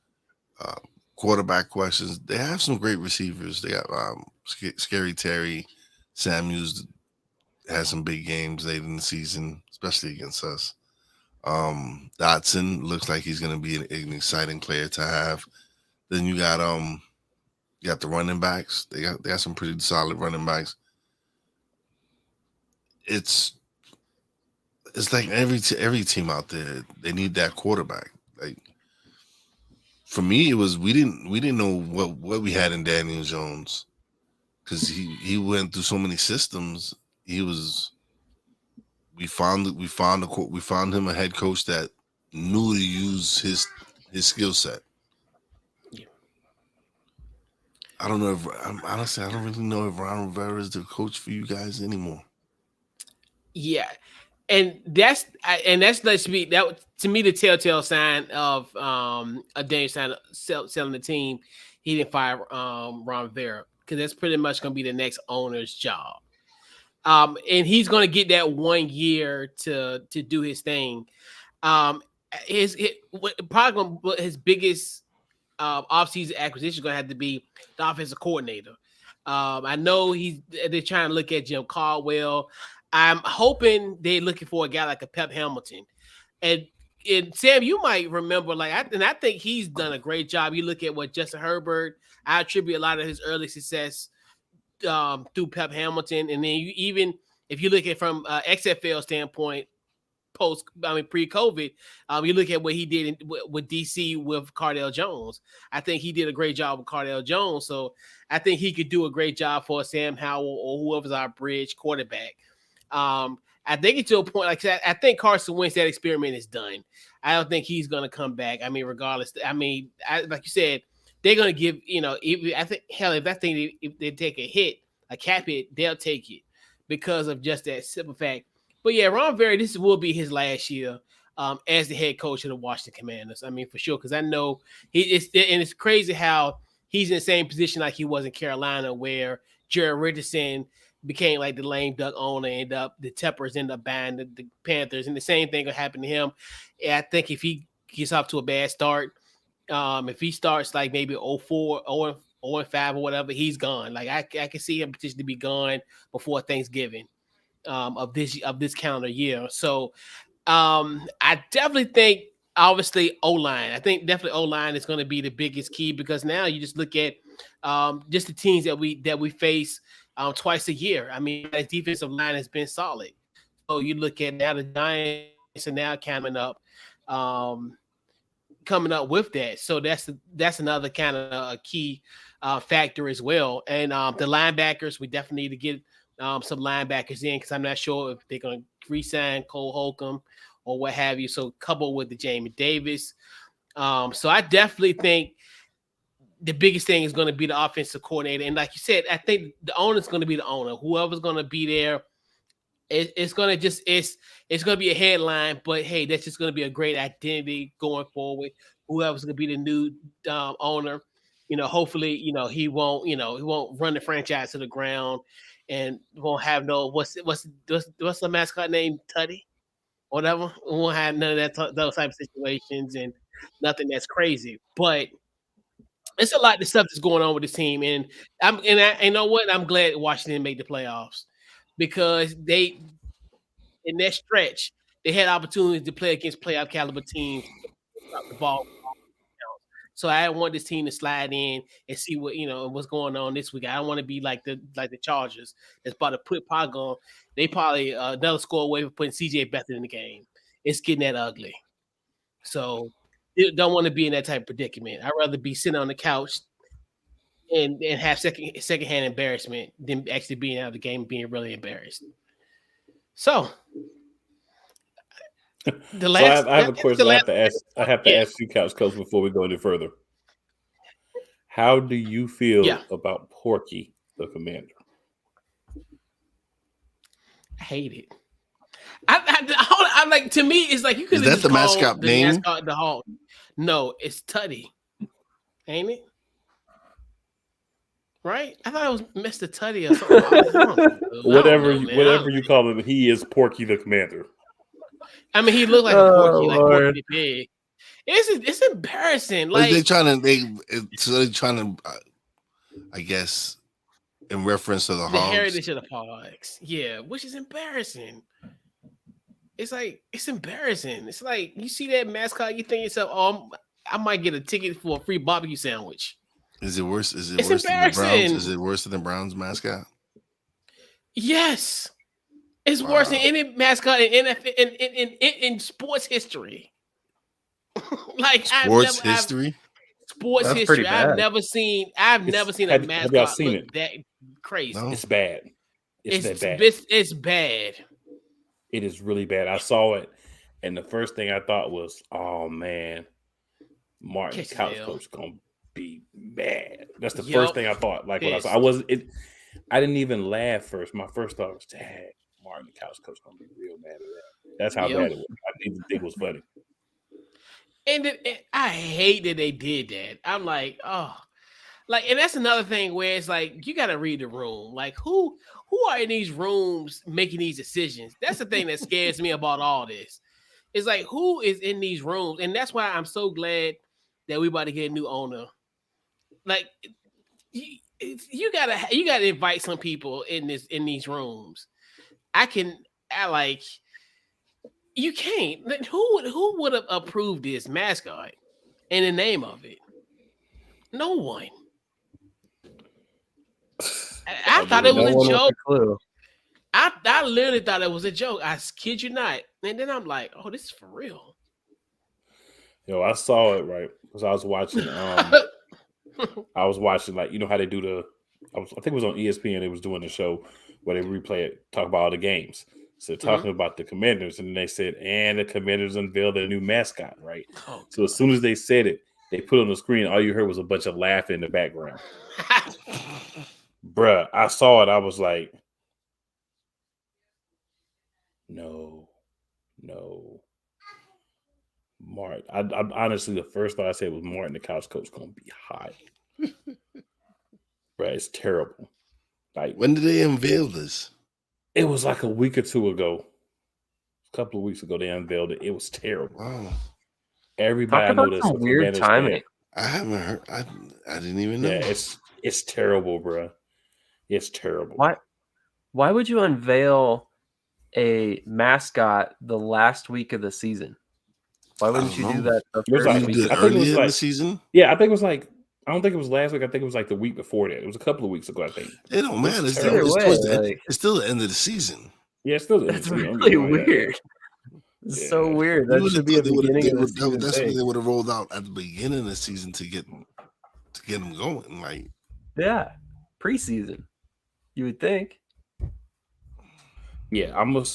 quarterback questions. They have some great receivers. They got Scary Terry, Samuels had some big games late in the season, especially against us. Dotson looks like he's going to be an exciting player to have. Then you got the running backs. They got some pretty solid running backs. It's like every team out there, they need that quarterback. Like for me, it was we didn't know what we had in Daniel Jones because he went through so many systems. We found him a head coach that knew to use his skill set. Yeah. I don't know honestly, I don't really know if Ron Rivera is the coach for you guys anymore. Yeah, and that's let's be that to me the telltale sign of a dangerous sign of selling the team. He didn't fire Ron Rivera because that's pretty much going to be the next owner's job. And he's going to get that 1 year to do his thing. His biggest offseason acquisition is going to have to be the offensive coordinator. I know they're trying to look at Jim Caldwell. I'm hoping they're looking for a guy like a Pep Hamilton. And Sam, you might remember, I think he's done a great job. You look at what Justin Herbert, I attribute a lot of his early success through Pep Hamilton. And then if you look at from XFL standpoint, pre-COVID, you look at what he did with DC with Cardale Jones. I think he did a great job with Cardale Jones. So I think he could do a great job for Sam Howell or whoever's our bridge quarterback. I think it's to a point, like I think Carson Wentz, that experiment is done. I don't think he's going to come back. I mean, regardless, like you said, they're going to give, I think, hell, if they take a hit, a cap hit, they'll take it because of just that simple fact. But yeah, Ron Rivera, this will be his last year as the head coach of the Washington Commanders. I mean, for sure, because I know it's crazy how he's in the same position like he was in Carolina, where Jared Richardson became like the lame duck owner, the Teppers end up buying the Panthers, and the same thing will happen to him. And I think if he gets off to a bad start, if he starts like maybe 0-4 0-5 or whatever, he's gone. Like I can see him potentially be gone before Thanksgiving of this calendar year. So I definitely think obviously O-line. I think definitely O-line is going to be the biggest key, because now you just look at just the teams that we face twice a year. I mean, that defensive line has been solid. So you look at now the Giants are now coming up with that. So that's another kind of a key factor as well. And the linebackers, we definitely need to get some linebackers in, because I'm not sure if they're going to re-sign Cole Holcomb or what have you. So coupled with the Jamie Davis. So I definitely think the biggest thing is going to be the offensive coordinator. And like you said, I think the owner's going to be the owner. Whoever's going to be there, it's going to be a headline, but hey, that's just going to be a great identity going forward. Whoever's going to be the new owner, hopefully, he won't run the franchise to the ground and won't have no what's the mascot name, Tutty, whatever. We won't have none of those type of situations and nothing that's crazy. But it's a lot of stuff that's going on with this team, and you know what? I'm glad Washington made the playoffs, because they, in that stretch, they had opportunities to play against playoff caliber teams, drop the ball. So I want this team to slide in and see what's going on this week. I don't want to be like the Chargers that's about to put Pagon. They probably another score away from putting CJ Beathard in the game. It's getting that ugly. So you don't want to be in that type of predicament. I'd rather be sitting on the couch and have secondhand embarrassment than actually being out of the game and being really embarrassed. So I have a question. I have to ask you, Couch Coach, before we go any further. How do you feel about Porky the Commander? I hate it. I like, to me, it's like you could. Is that the mascot name? Mascot, the Hawk. No, it's Tutty, ain't it? Right? I thought it was Mr. Tutty or something. Whatever you call him, he is Porky the Commander. I mean, he looked like a Porky, like Porky the Pig. It's embarrassing. Like they're trying to, I guess, in reference to the Hogs. Heritage of the Hogs. Yeah, which is embarrassing. It's like, it's embarrassing. It's like you see that mascot, you think to yourself, oh, I might get a ticket for a free barbecue sandwich. Is it worse? Is it worse than the Browns? Is it worse than the Browns mascot? Yes. It's worse than any mascot in NFL in sports history. Like sports history. I've never seen a mascot have y'all seen it? That crazy. No. It's bad. It's bad. It's bad. It is really bad. I saw it, and the first thing I thought was, "Oh man, Martin Couch Coach gonna be mad." That's the first thing I thought. Like when I saw, I didn't even laugh first. My first thought was, "Dad, Martin Couch Coach gonna be real mad at that." That's how bad it was. I didn't think it was funny. And I hate that they did that. I'm like, oh, like, and that's another thing where it's like you got to read the room. Like, who are in these rooms making these decisions? That's the thing that scares me about all this. It's like, who is in these rooms? And that's why I'm so glad that we about to get a new owner. Like, you gotta invite some people in these rooms. You can't. Who would have approved this mascot in the name of it? No one. I thought it was a joke. I literally thought it was a joke. I kid you not. And then I'm like, oh, this is for real. I saw it right because I was watching. Like, you know how they do I think it was on ESPN. They was doing the show where they replay it, talk about all the games. So talking about the Commanders, and they said, and the Commanders unveiled their new mascot, right? Oh, so as soon as they said it, they put it on the screen. All you heard was a bunch of laughing in the background. Bruh, I saw it. I was like, no. Martin. I honestly, the first thought I said was Martin, the Couch Coach, gonna be hot. Bruh, it's terrible. Like, when did they unveil this? It was like a week or two ago. A couple of weeks ago, they unveiled it. It was terrible. Wow. Everybody Talk I know about that's some a weird Commanders timing. fan. I haven't heard. I didn't even know. Yeah, it's terrible, bro. It's terrible. Why would you unveil a mascot the last week of the season? Why wouldn't you do that the It was first like, week? Do it I think it was earlier in the like season. Yeah, I think it was like I don't think it was last week. I think it was like the week before that. It was a couple of weeks ago, I think. It don't matter. It's, terrible. Either it's way, towards the like, it's still the end of the season. Yeah, it's still the that's NFC. Don't get really me wrong. Yeah, weird. It's Yeah. so weird. You That would should have be a thought beginning of the season that's what thing. they would have rolled out at the beginning of the season to get them going. Like, Yeah, preseason. You would think. Yeah, I'm gonna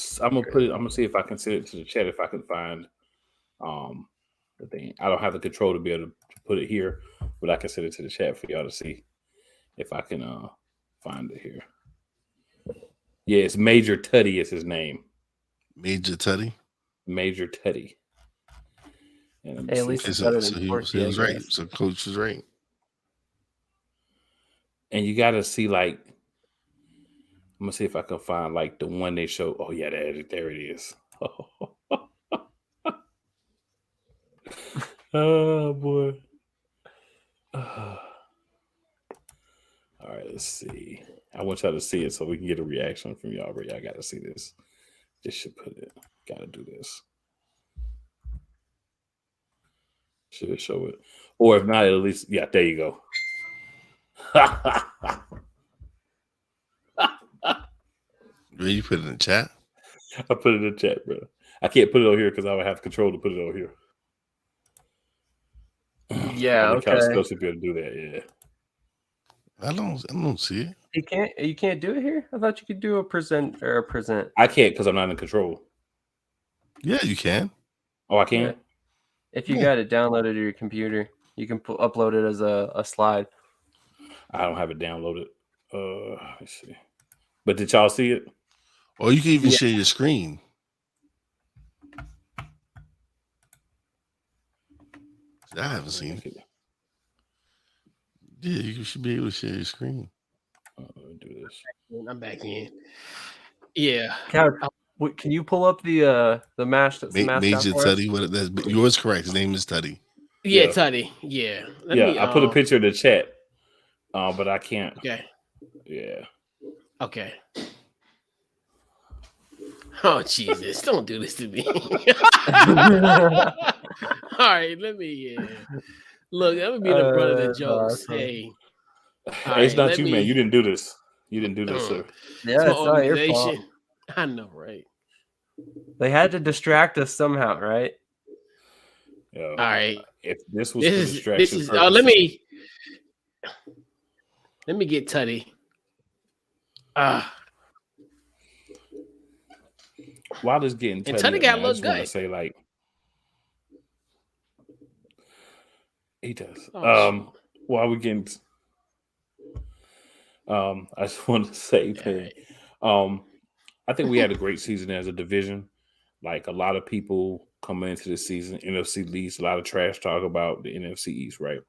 put it. I'm gonna see if I can send it to the chat if I can find the thing. I don't have the control to be able to put it here, but I can send it to the chat for y'all to see if I can find it here. Yeah, it's Major Tutty is his name. Major Tutty. Major Tutty. Hey, at least it's better than Torchy, he I was right. guess. So coach was right. And you got to see like, I'm gonna see if I can find like the one they show. Oh yeah, there it is. Oh boy. All right, let's see. I want y'all to see it so we can get a reaction from y'all. But y'all got to see this. This should put it. Got to do this. Should it show it? Or if not, at least, yeah, there you go. Where you put it in the chat? I put it in the chat, bro. I can't put it over here because I would have control to put it over here. Yeah, okay. Still should be able to do that, yeah. I don't see it. You can't do it here? I thought you could do a present or a present. I can't because I'm not in control. Yeah, you can. Oh, I can? Yeah. If you got it downloaded to your computer, you can upload it as a slide. I don't have it downloaded. Let's see. But did y'all see it? Or you can even share your screen. I haven't seen it. Yeah, you should be able to share your screen. Do this. I'm back in. Yeah. Couch, can you pull up the mascot? Major Tutty. Yours correct. His name is Tutty. Yeah, Tutty. Yeah. I put a picture in the chat, but I can't. Okay. Yeah. Okay. Oh Jesus! Don't do this to me. All right, let me. Look, I'm gonna be the brunt of the jokes. Hey, it's not you, man. You didn't do this. You didn't do this, sir. Yeah, it's not your fault. I know, right? They had to distract us somehow, right? Yeah. All right. If this was distraction, let me get Tutty. While this getting Tutty, and Tutty got a little I gut. say like he does. Oh, while we getting, I just want to say, man, I think we had a great season as a division. Like a lot of people coming into the season, NFC East, a lot of trash talk about the NFC East, right?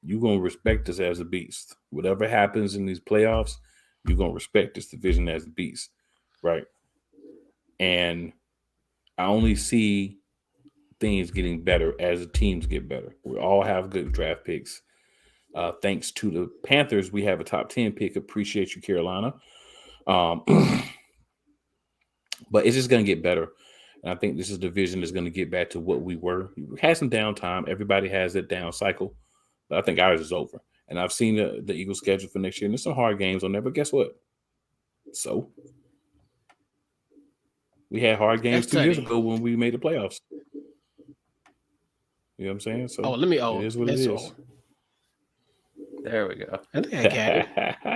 You're going to respect us as a beast. Whatever happens in these playoffs, you're going to respect this division as a beast, right? And I only see things getting better as the teams get better. We all have good draft picks. Thanks to the Panthers, we have a top 10 pick. Appreciate you, Carolina. But it's just going to get better. And I think this division is going to get back to what we were. We had some downtime. Everybody has that down cycle. But I think ours is over. And I've seen the Eagles schedule for next year. And there's some hard games on there. But guess what? So we had hard games 2 years ago when we made the playoffs. You know what I'm saying? So it is what it is. There we go. I think I got it.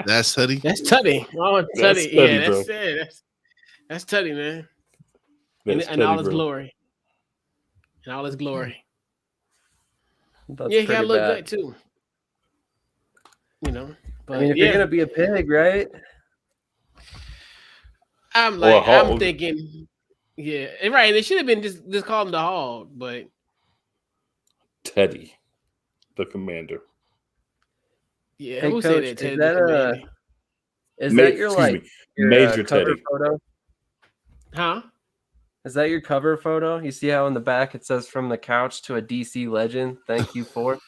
That's Tutty? That's Tutty. Oh, Tutty. Yeah, that's it. That's Tutty, man. And all his glory. And all his glory. That's he got to look good too. You know. But I mean, if you're gonna be a pig, right? I'm thinking, yeah, right. It should have been just call him the Hog, but Teddy, the Commander. Yeah, hey, who Coach, said that? Teddy the Commander? Is that your Major cover Teddy photo? Huh? Is that your cover photo? You see how in the back it says "From the couch to a DC legend." Thank you for.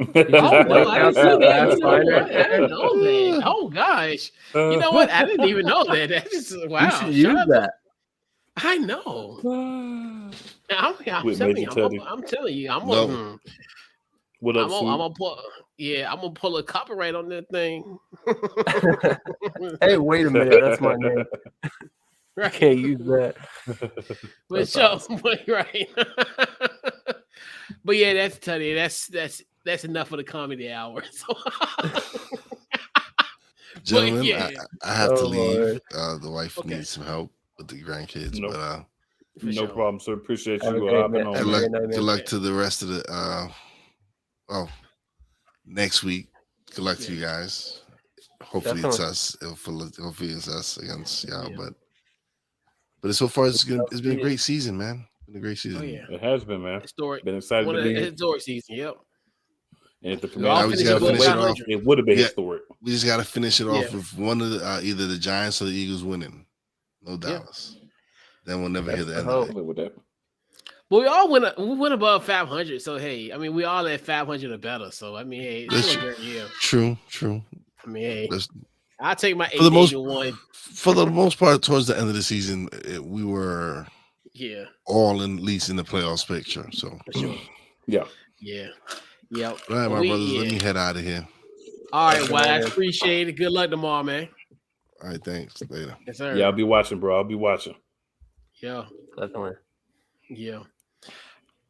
You just Oh no, blanked I out didn't see that that. last You know line right what? I didn't there. know that. Oh gosh. You know what? I didn't even know that. That's just You wow. should Shout use out to that. I know. I'm With telling Major you, Teddy. I'm telling you, No, What up, Swoop? I'm gonna pull, yeah, I'm gonna pull a copyright on that thing. Hey, wait a minute. That's my name. You Right. can't use that. But That's so, awesome. but right. But yeah, that's Teddy. That's enough for the comedy hour. So, gentlemen, yeah, I have to Oh, leave. Lord. The wife Okay. needs some help with the grandkids, No, but for no sure. problem, sir. Appreciate Have a you great hopping night. on, Have a man. great night, good man. luck to the rest of the next week. Good luck to Yeah. you guys. Hopefully Definitely. it's us. Hopefully it's us against y'all. Yeah. But so far it's been a Yeah. great season, man. Been a great season. Oh yeah, It has been, man. historic. Been excited One to of be the here. historic season. Yep. And if the We all Now we Commanders just finish gotta above finish it off. 500. it would have been Yeah. historic. We just gotta finish it Yeah. off with one of the either the Giants or the Eagles winning. No Yeah. Dallas. Then we'll never hear That's the the end hope. of it. With that. But we went above 500. So hey, I mean, we all at 500 or better. So I mean, hey, it's That's still a great year. true. I mean, hey, That's, I'll take my for the most 881. for the most part, towards the end of the season, we were Yeah, all in at least in the playoffs picture. So for sure. Yeah. Yeah. Yep. all right, my brothers, let me head out of here. All right, Good Wise. night, man. Appreciate it. Good luck tomorrow, man. All right, thanks. Later. Yes, sir. Yeah, I'll be watching, bro. I'll be watching. Yeah. Definitely. Yeah.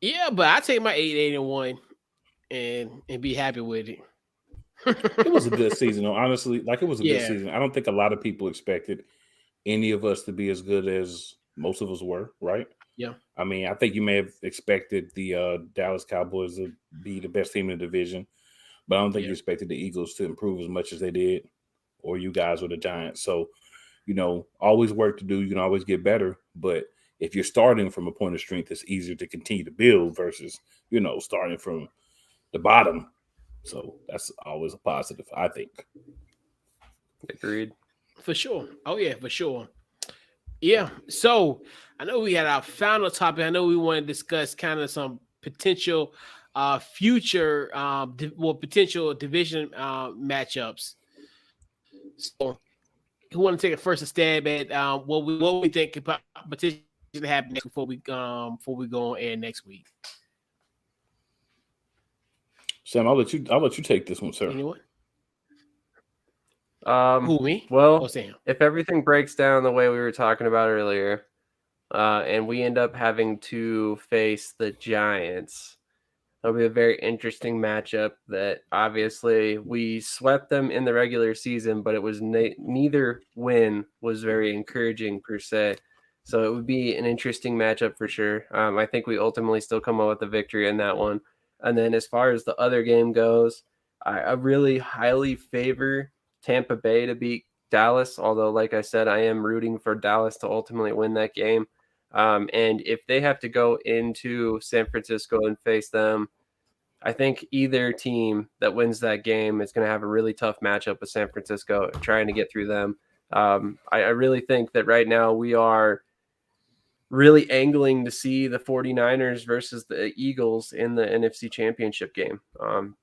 Yeah, but I take my 881 and be happy with it. It was a good season, though. Honestly, like it was a good Yeah. season. I don't think a lot of people expected any of us to be as good as most of us were, right? Yeah. I mean, I think you may have expected the Dallas Cowboys to be the best team in the division, but I don't think Yeah. you expected the Eagles to improve as much as they did, or you guys or the Giants. So, always work to do. You can always get better, but if you're starting from a point of strength, it's easier to continue to build versus, starting from the bottom. So that's always a positive, I think. Agreed. For sure. Oh yeah, for sure. Yeah. So I know we had our final topic. I know we want to discuss kind of some potential future potential division matchups. So who want to take a first stab at what we think could potentially happen before we go on air next week? Sam, I'll let you take this one, sir. Anyone? Who, me? Well, Oh, Sam. If everything breaks down the way we were talking about earlier, and we end up having to face the Giants, that'll be a very interesting matchup. That obviously we swept them in the regular season, but it was neither win was very encouraging per se. So it would be an interesting matchup for sure. I think we ultimately still come out with a victory in that one. And then as far as the other game goes, I really highly favor Tampa Bay to beat Dallas. Although, like I said, I am rooting for Dallas to ultimately win that game. And if they have to go into San Francisco and face them, I think either team that wins that game is going to have a really tough matchup with San Francisco trying to get through them. I really think that right now we are really angling to see the 49ers versus the Eagles in the NFC Championship game.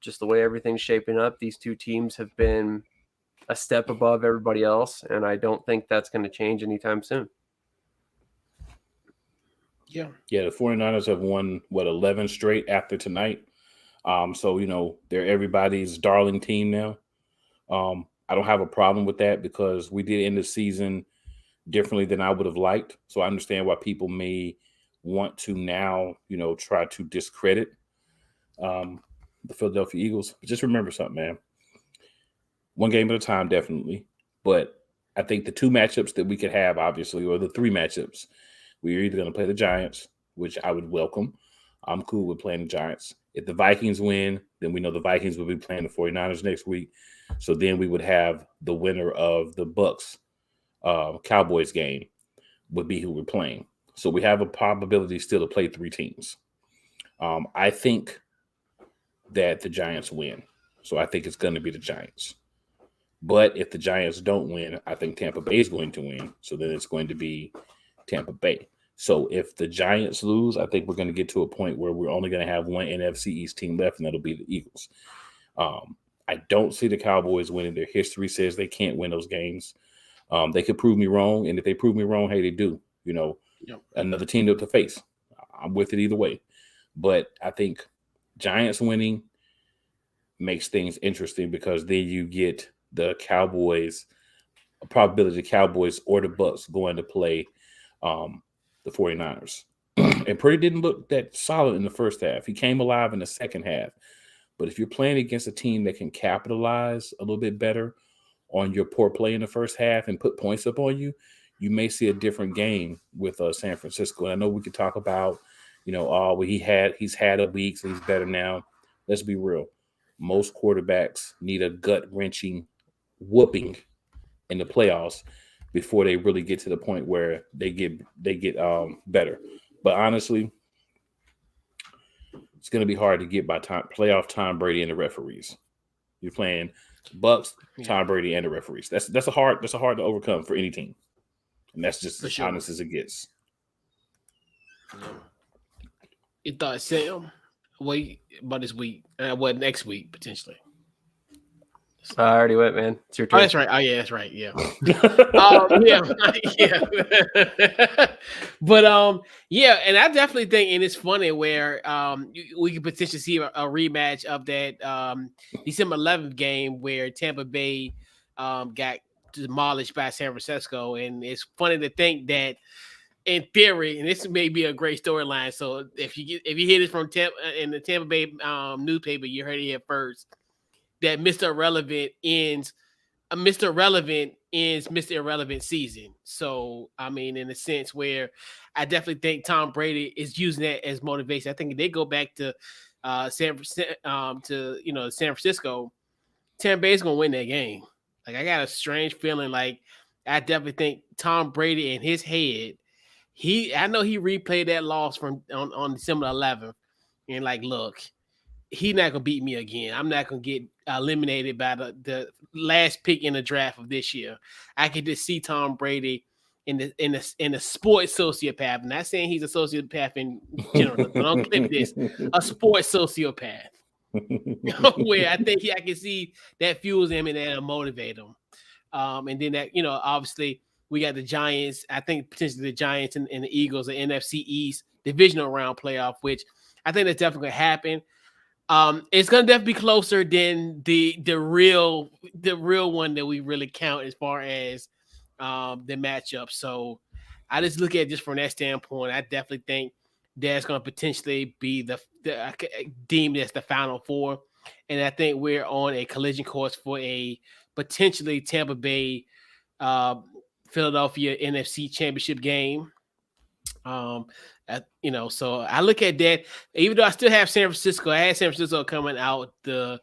Just the way everything's shaping up, these two teams have been a step above everybody else, and I don't think that's going to change anytime soon. Yeah. Yeah, the 49ers have won, 11 straight after tonight. So, they're everybody's darling team now. I don't have a problem with that because we did end the season differently than I would have liked. So I understand why people may want to now, try to discredit the Philadelphia Eagles. But just remember something, man. One game at a time, definitely. But I think the two matchups that we could have, obviously, or the three matchups, we're either going to play the Giants, which I would welcome. I'm cool with playing the Giants. If the Vikings win, then we know the Vikings will be playing the 49ers next week. So then we would have the winner of the Bucks Cowboys game would be who we're playing. So we have a probability still to play three teams. I think that the Giants win. So I think it's going to be the Giants. But if the Giants don't win, I think Tampa Bay is going to win. So then it's going to be Tampa Bay. So if the Giants lose, I think we're going to get to a point where we're only going to have one NFC East team left, and that'll be the Eagles. I don't see the Cowboys winning. Their history says they can't win those games. They could prove me wrong, and if they prove me wrong, hey, they do. Another team to face. I'm with it either way. But I think Giants winning makes things interesting because then you get the Cowboys, a probability the Cowboys or the Bucks going to play the 49ers. And Purdy didn't look that solid in the first half. He came alive in the second half. But if you're playing against a team that can capitalize a little bit better on your poor play in the first half and put points up on you, you may see a different game with San Francisco. And I know we could talk about, he's had a week, so he's better now. Let's be real. Most quarterbacks need a gut-wrenching whooping in the playoffs before they really get to the point where they get better. But honestly, it's going to be hard to get by playoff Tom Brady and the referees. You're playing Bucks, Tom Brady, and the referees. That's a hard to overcome for any team, and that's just as honest as it gets. You thought Sam? Wait about this week? Next week potentially? I already went, man. It's your turn. Oh, that's right. Oh, yeah, that's right. Yeah. Yeah. But and I definitely think, and it's funny where we could potentially see a rematch of that December 11th game where Tampa Bay got demolished by San Francisco, and it's funny to think that in theory, and this may be a great storyline. So if you hear this from in the Tampa Bay newspaper, you heard it here first. That Mr. Irrelevant ends Mr. Irrelevant season. So, I mean, in a sense where I definitely think Tom Brady is using that as motivation. I think if they go back to San Francisco, Tampa Bay's gonna win that game. Like, I got a strange feeling. Like, I definitely think Tom Brady in his head, I know he replayed that loss on December 11th, and like, look, he's not gonna beat me again. I'm not gonna get eliminated by the last pick in the draft of this year. I could just see Tom Brady in a sports sociopath. I'm not saying he's a sociopath in general. Don't clip this. A sports sociopath, where I think I can see that fuels him and that'll motivate him. And then that obviously we got the Giants. I think potentially the Giants and the Eagles, the NFC East divisional round playoff, which I think that's definitely gonna happen. It's gonna definitely be closer than the real one that we really count as far as the matchup. So I just look at it just from that standpoint. I definitely think that's gonna potentially be deemed as the Final Four, and I think we're on a collision course for a potentially Tampa Bay, Philadelphia NFC Championship game. So I look at that. Even though I still have San Francisco, I had San Francisco coming out the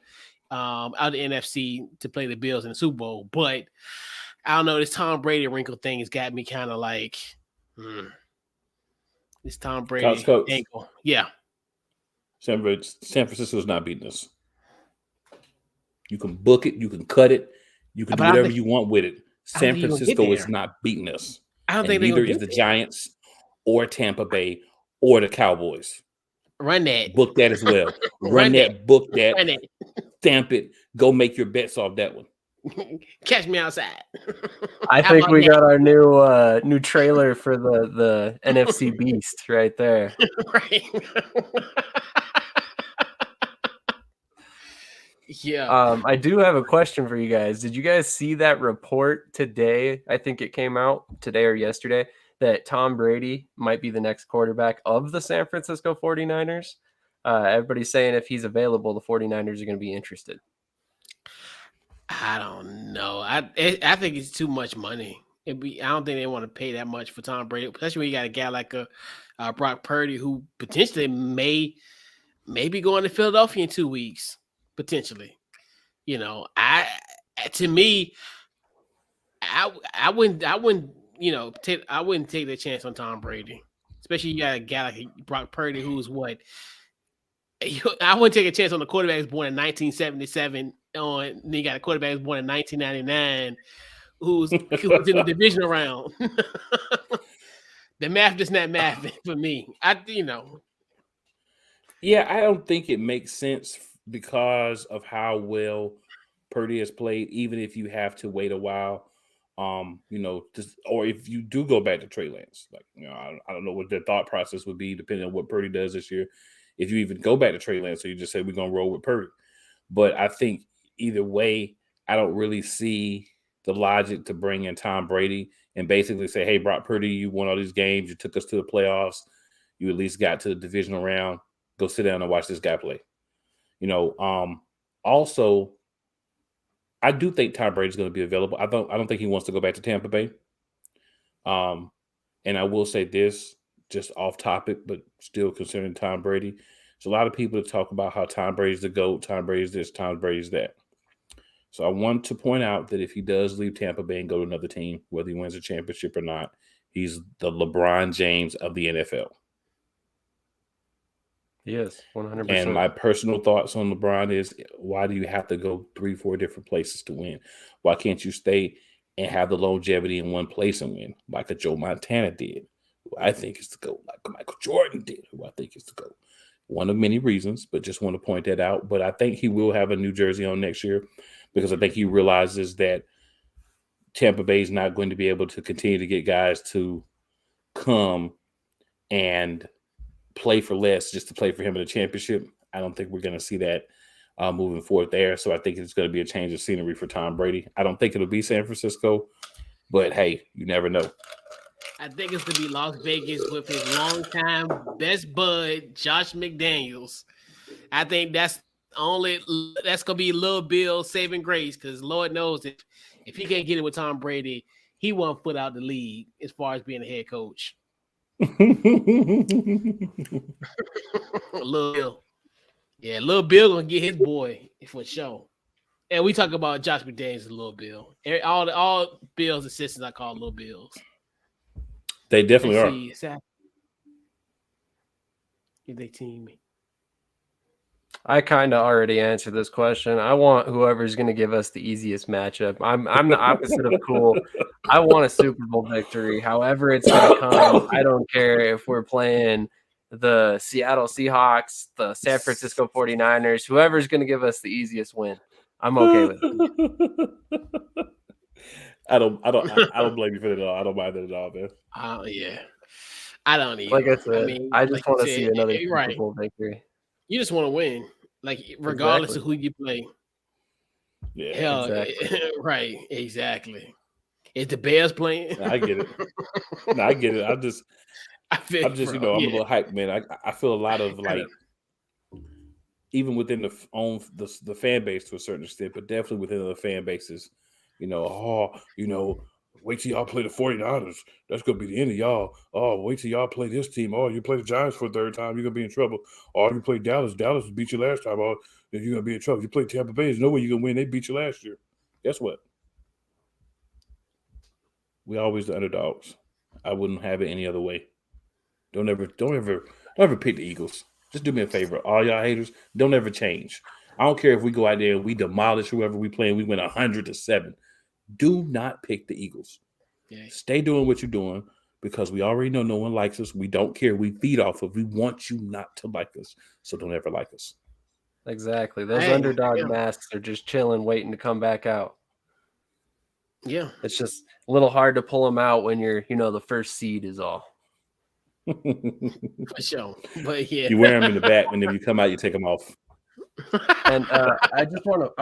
NFC to play the Bills in the Super Bowl. But I don't know, this Tom Brady wrinkle thing has got me kind of like, this Tom Brady ankle. Yeah. San Francisco's not beating us. You can book it, you can cut it, you can do whatever you want with it. San Francisco is not beating us. I don't think neither is the Giants or Tampa Bay or the Cowboys. Run that. Book that as well. Run that. Book that. Run it. Stamp it. Go make your bets off that one. Catch me outside. I think we got our new trailer for the NFC Beast right there. Right. Yeah. I do have a question for you guys. Did you guys see that report today? I think it came out today or yesterday that Tom Brady might be the next quarterback of the San Francisco 49ers. Everybody's saying if he's available, the 49ers are going to be interested. I don't know. I think it's too much money. I don't think they want to pay that much for Tom Brady, especially when you got a guy like a Brock Purdy who potentially may be going to Philadelphia in 2 weeks. Potentially, I wouldn't take that chance on Tom Brady, especially you got a guy like Brock Purdy who's what. I wouldn't take a chance on the quarterback who's born in 1977. Then you got a quarterback who's born in 1999, who's in the divisional round. The math does not math for me. Yeah, I don't think it makes sense because of how well Purdy has played, even if you have to wait a while. Or if you do go back to Trey Lance, I don't know what their thought process would be depending on what Purdy does this year. If you even go back to Trey Lance, so you just say we're gonna roll with Purdy. But I think either way, I don't really see the logic to bring in Tom Brady and basically say, hey, Brock Purdy, you won all these games, you took us to the playoffs, you at least got to the divisional round. Go sit down and watch this guy play. Also, I do think Tom Brady's going to be available. I don't think he wants to go back to Tampa Bay. And I will say this, just off topic, but still concerning Tom Brady. There's a lot of people that talk about how Tom Brady's the GOAT, Tom Brady's this, Tom Brady's that. So I want to point out that if he does leave Tampa Bay and go to another team, whether he wins a championship or not, he's the LeBron James of the NFL. Yes, 100%. And my personal thoughts on LeBron is, why do you have to go 3-4 different places to win? Why can't you stay and have the longevity in one place and win, like a Joe Montana did, who I think is the GOAT, like Michael Jordan did, who I think is the GOAT. One of many reasons, but just want to point that out. But I think he will have a New Jersey on next year because I think he realizes that Tampa Bay is not going to be able to continue to get guys to come and play for less just to play for him in a championship. I don't think we're going to see that moving forward there. So I think it's going to be a change of scenery for Tom Brady. I don't think it'll be San Francisco, but hey, you never know. I think it's going to be Las Vegas with his longtime best bud, Josh McDaniels. I think that's going to be Lil Bill saving grace because Lord knows if he can't get it with Tom Brady, he won't put out the league as far as being a head coach. Lil Bill. Yeah, Lil Bill gonna get his boy for sure. And we talk about Josh McDaniels and Lil Bill. All Bill's assistants I call Lil Bills. They definitely are. Exactly. If they team me. I kind of already answered this question. I want whoever's going to give us the easiest matchup. I'm the opposite of cool. I want a Super Bowl victory. However it's going to come, I don't care if we're playing the Seattle Seahawks, the San Francisco 49ers, whoever's going to give us the easiest win. I'm okay with it. I don't blame you for that at all. I don't mind that at all, man. Yeah. I don't either. Like I said, I just want to see another Super Bowl victory. You just want to win, like regardless of who you play. Yeah, hell, exactly. Right, exactly. Is the Bears playing? I get it. No, I get it. I'm just, I'm a little hyped, man. I feel a lot of like, even within the fan base to a certain extent, but definitely within the fan bases, wait till y'all play the 49ers. That's going to be the end of y'all. Oh, wait till y'all play this team. Oh, you play the Giants for a third time, you're going to be in trouble. Oh, you play Dallas. Dallas beat you last time. Oh, then you're going to be in trouble. You play Tampa Bay. There's no way you're going to win. They beat you last year. Guess what? We always the underdogs. I wouldn't have it any other way. Don't ever pick the Eagles. Just do me a favor. All y'all haters, don't ever change. I don't care if we go out there and we demolish whoever we play and we win 100-7. Do not pick the Eagles. Yeah. Stay doing what you're doing because we already know no one likes us. We don't care. We feed off of. We want you not to like us. So don't ever like us. Exactly. Those underdog masks are just chilling, waiting to come back out. Yeah. It's just a little hard to pull them out when you're, the first seed is all. For sure. But yeah. You wear them in the back and then you come out, you take them off. And I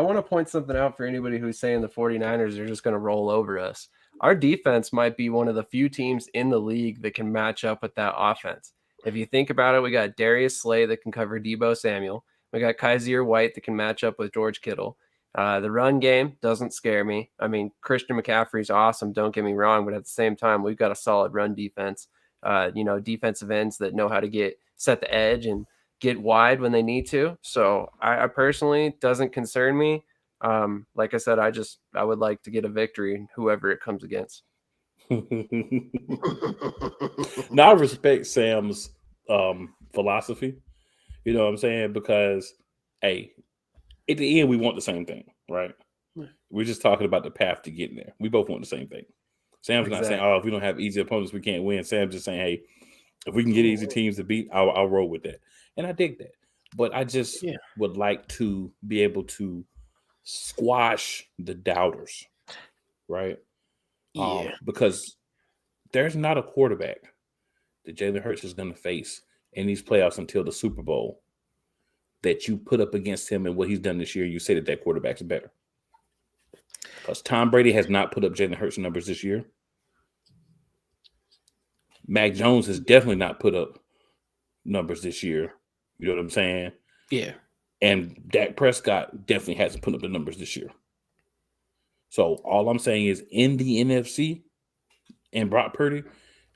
want to point something out for anybody who's saying the 49ers are just going to roll over us. Our defense might be one of the few teams in the league that can match up with that offense. If you think about it, we got Darius Slay that can cover Deebo Samuel. We got Kaiser White that can match up with George Kittle. The run game doesn't scare me. I mean, Christian McCaffrey's awesome, don't get me wrong, but at the same time, we've got a solid run defense. Defensive ends that know how to set the edge and get wide when they need to. So I personally, doesn't concern me. Like I said, I would like to get a victory, whoever it comes against. Now I respect Sam's philosophy. You know what I'm saying? Because, hey, at the end, we want the same thing, right? We're just talking about the path to getting there. We both want the same thing. Sam's not saying, "Oh, if we don't have easy opponents, we can't win." Sam's just saying, "Hey, if we can get easy teams to beat, I'll roll with that." And I dig that. But I just would like to be able to squash the doubters, right? Yeah. Because there's not a quarterback that Jalen Hurts is going to face in these playoffs until the Super Bowl that you put up against him and what he's done this year. You say that quarterback's better. Because Tom Brady has not put up Jalen Hurts numbers this year. Mac Jones has definitely not put up numbers this year. You know what I'm saying? Yeah. And Dak Prescott definitely hasn't put up the numbers this year. So all I'm saying is in the NFC and Brock Purdy,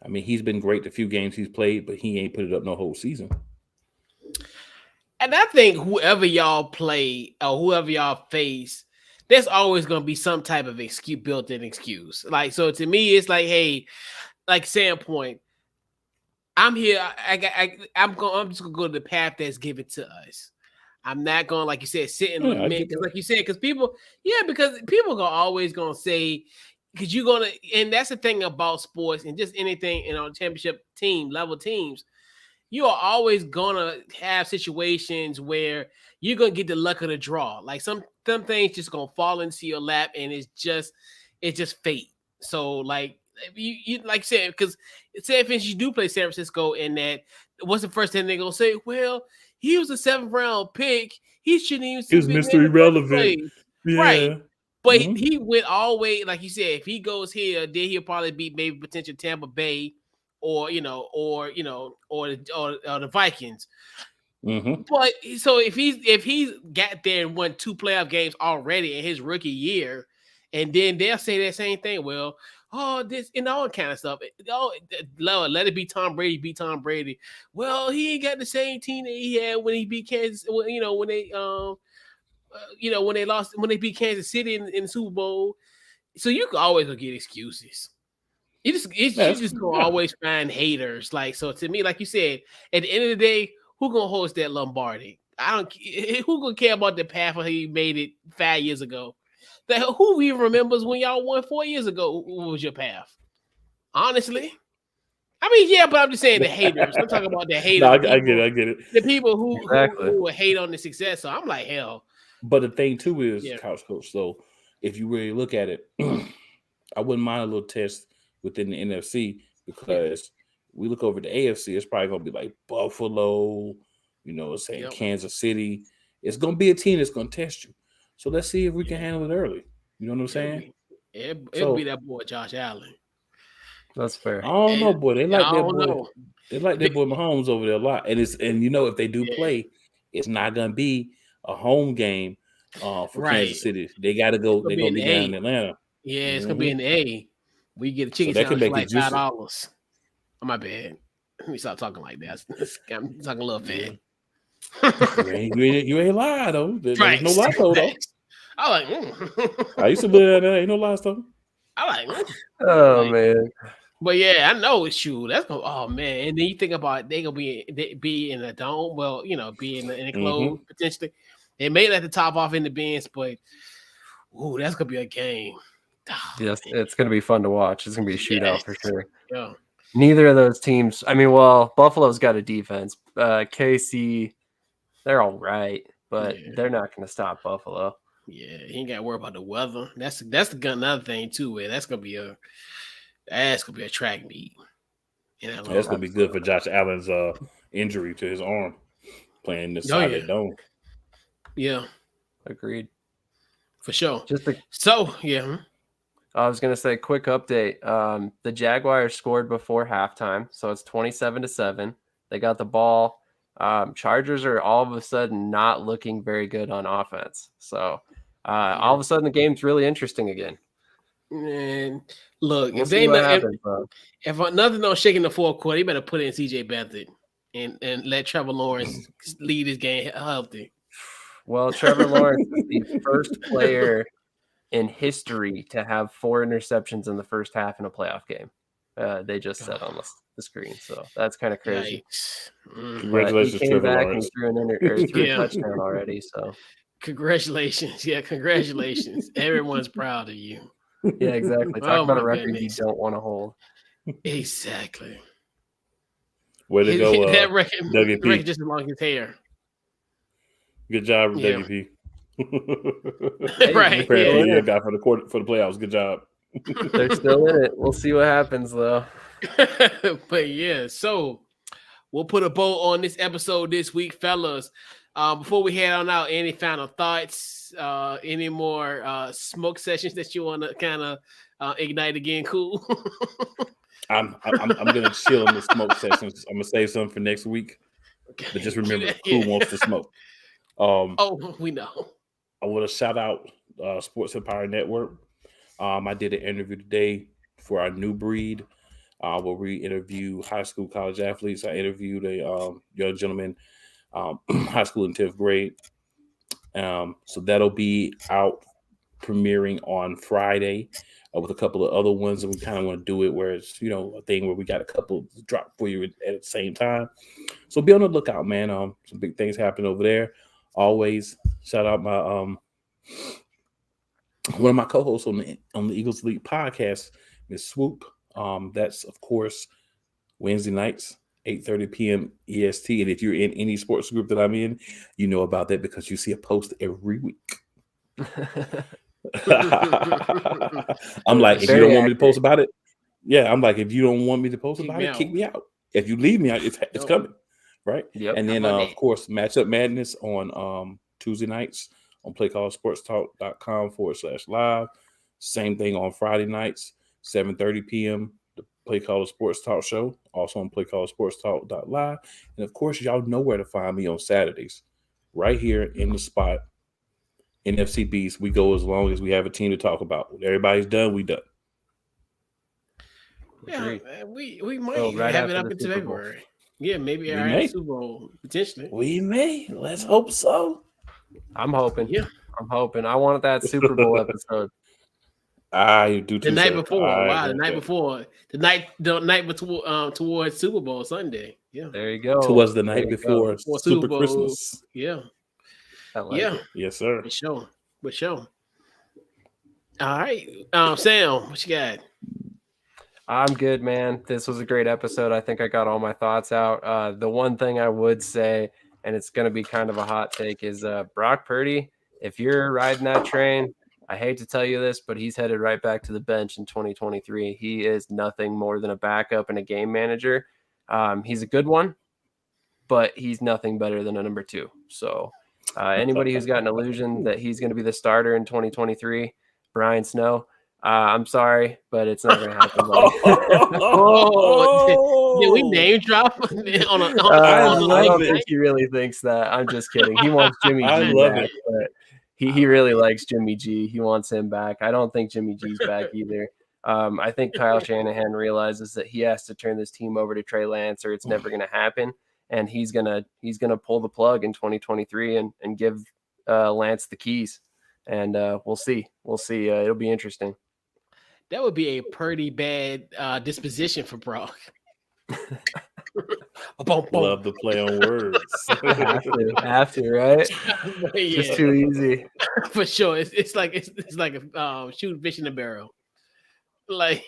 I mean, he's been great the few games he's played, but he ain't put it up no whole season. And I think whoever y'all play or whoever y'all face, there's always going to be some type of built-in excuse. Like, so to me, it's like, hey, like Sandpoint, I'm here. I'm just gonna go to the path that's given to us. I'm not going, like you said, sit and lament. Because like you said, because people are always gonna say, because you're gonna, and that's the thing about sports and just anything championship level teams, you are always gonna have situations where you're gonna get the luck of the draw. Like some things just gonna fall into your lap, and it's just fate. So like you like you said, because say if you do play San Francisco, and that what's the first thing they're gonna say? Well, he was a 7th round pick. He shouldn't even. He was Mr. Irrelevant, right? But he went all the way, like you said. If he goes here, then he'll probably beat maybe potential Tampa Bay, or the Vikings. Mm-hmm. But so if he's got there and won 2 playoff games already in his rookie year, and then they'll say that same thing. Well, this and all kind of stuff. Let it be Tom Brady. Beat Tom Brady. Well, he ain't got the same team that he had when he beat Kansas. When they beat Kansas City in the Super Bowl. So you can always get excuses. You just gonna always find haters. Like, so to me, like you said, at the end of the day, who gonna host that Lombardi? Who gonna care about the path of how you made it 5 years ago? Who even remembers when y'all won 4 years ago? What was your path? Honestly, I mean, yeah, but I'm just saying the haters. I'm talking about the haters. No, I get it. The people who will hate on the success. So I'm like, hell. But the thing too is, Couch Coach. So if you really look at it, I wouldn't mind a little test within the NFC, because we look over the AFC, it's probably gonna be like Buffalo, saying Kansas City. It's gonna be a team that's gonna test you. So let's see if we can handle it early. You know what I'm saying? It'll be that boy Josh Allen. That's fair. I don't know, boy. They like that boy. They like that boy Mahomes over there a lot. And if they do play, it's not gonna be a home game for Kansas City. They gotta go. They're gonna be down in Atlanta. Yeah, it's gonna be in the A. We get a chicken sandwich for like $5. Oh, my bad. Let me stop talking like that. I'm talking a little bit. You ain't lie though. There's no lie though. I like. I used to live there. Ain't no lies though. I like. Oh man. But yeah, I know it's true. That's gonna. Oh man, and then you think about they gonna be in a dome. Well, be in the enclosed potentially. They may let the top off in the bins, but that's gonna be a game. Oh, yes, it's gonna be fun to watch. It's gonna be a shootout for sure. Yeah. Neither of those teams. I mean, well, Buffalo's got a defense. KC, they're all right, but they're not going to stop Buffalo. Yeah, he ain't got to worry about the weather. That's another thing too. Where that's gonna be a track meet. That's gonna be good for Josh Allen's injury to his arm playing this side of the dome. Yeah, agreed for sure. I was going to say, quick update. The Jaguars scored before halftime, so it's 27-7. They got the ball. Chargers are all of a sudden not looking very good on offense. So all of a sudden the game's really interesting again. And look, if nothing don't shake in the fourth quarter, you better put in CJ Beathard and let Trevor Lawrence lead his game healthy. Well, Trevor Lawrence is the first player in history to have 4 interceptions in the first half in a playoff game. They just said on the screen, so that's kind of crazy. Congratulations, he came Trevor back Lawrence. and threw a touchdown already. So congratulations, congratulations! Everyone's proud of you. Yeah, exactly. Talk Oh about a my record goodness. you don't want to hold. Exactly. Way to go, That record WP. just along his hair. Good job, Yeah. WP. Hey, Right. they're still Apparently, in you it. got for the playoffs. Good job. They're still in it. We'll see what happens, though. But yeah, so we'll put a bow on this episode this week, fellas. Before we head on out, any final thoughts? Any more smoke sessions that you want to kind of ignite again? Cool. I'm gonna chill in the smoke sessions. I'm gonna save some for next week. But just remember, who wants to smoke? Oh, we know. I want to shout out Sports Empire Network. I did an interview today for our new breed, where we interview high school, college athletes. I interviewed a young gentleman, high school in 10th grade. So that'll be out premiering on Friday with a couple of other ones. And we kind of want to do it where it's, a thing where we got a couple drop for you at the same time. So be on the lookout, man. Some big things happen over there. Always shout out my one of my co-hosts on the Eagles Elite podcast, Miss Swoop. That's of course Wednesday nights, 8:30 p.m. EST. And if you're in any sports group that I'm in, you know about that because you see a post every week. I'm like, if you don't want me to post about it, I'm like, if you don't want me to post about it, kick me out. If you leave me out, it's coming, right? Yep. And then of course, Matchup Madness on Tuesday nights on playcallsportstalk.com/live. Same thing on Friday nights, 7:30 p.m. the Play Caller Sports Talk show, also on playcallsportstalk.live. And of course, y'all know where to find me on Saturdays, right here in the spot. NFC Beast, we go as long as we have a team to talk about. When everybody's done, we done. Yeah, we might have it up into February. Yeah, maybe our Super Bowl, potentially. We may. Let's hope so. I'm hoping. Yeah. I'm hoping. I wanted that Super Bowl episode. I do too. The night before. Wow, the night before. The night towards Super Bowl Sunday. Yeah. There you go. Towards the night before Super Bowl. Christmas. Yeah. I like it. Yes, sir. For sure. All right. Sam, what you got? I'm good, man. This was a great episode. I think I got all my thoughts out. The one thing I would say, and it's going to be kind of a hot take, is Brock Purdy, if you're riding that train, I hate to tell you this, but he's headed right back to the bench in 2023. He is nothing more than a backup and a game manager. He's a good one, but he's nothing better than a number 2. So anybody who's got an illusion that he's going to be the starter in 2023, Brian Snow, I'm sorry, but it's not going to happen. Did we name drop on I don't think he really thinks that. I'm just kidding. He wants Jimmy G back, but he really likes Jimmy G. He wants him back. I don't think Jimmy G's back either. I think Kyle Shanahan realizes that he has to turn this team over to Trey Lance, or it's never going to happen. And he's gonna pull the plug in 2023 and give Lance the keys. And we'll see. It'll be interesting. That would be a pretty bad disposition for Brock. Love to play on words. have to, right? Just too easy. For sure. It's like a shooting fish in a barrel. Once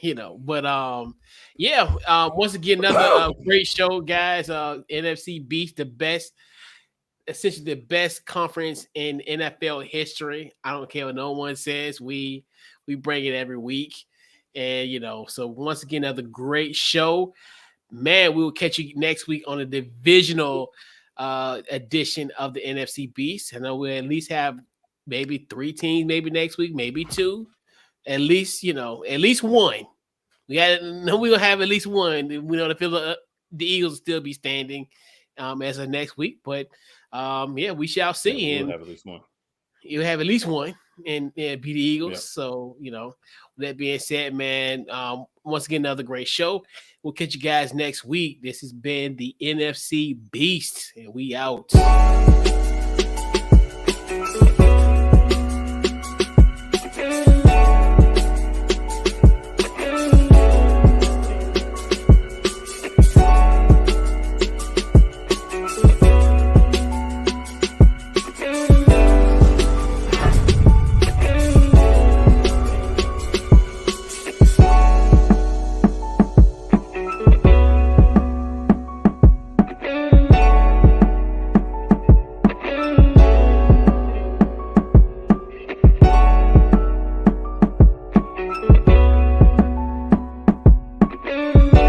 again, another great show, guys. NFC Beast, essentially the best conference in NFL history. I don't care what no one says. We bring it every week. And, so once again, another great show. Man, we will catch you next week on a divisional edition of the NFC Beast. I know we'll at least have maybe 3 teams, maybe next week, maybe 2. At least one. We'll have at least one. We know the Eagles will still be standing as of next week. But, we shall see. We'll have at least one. You'll have at least one and beat the Eagles. Yep. So, with that being said, man, once again, another great show. We'll catch you guys next week. This has been the NFC Beast, and we out.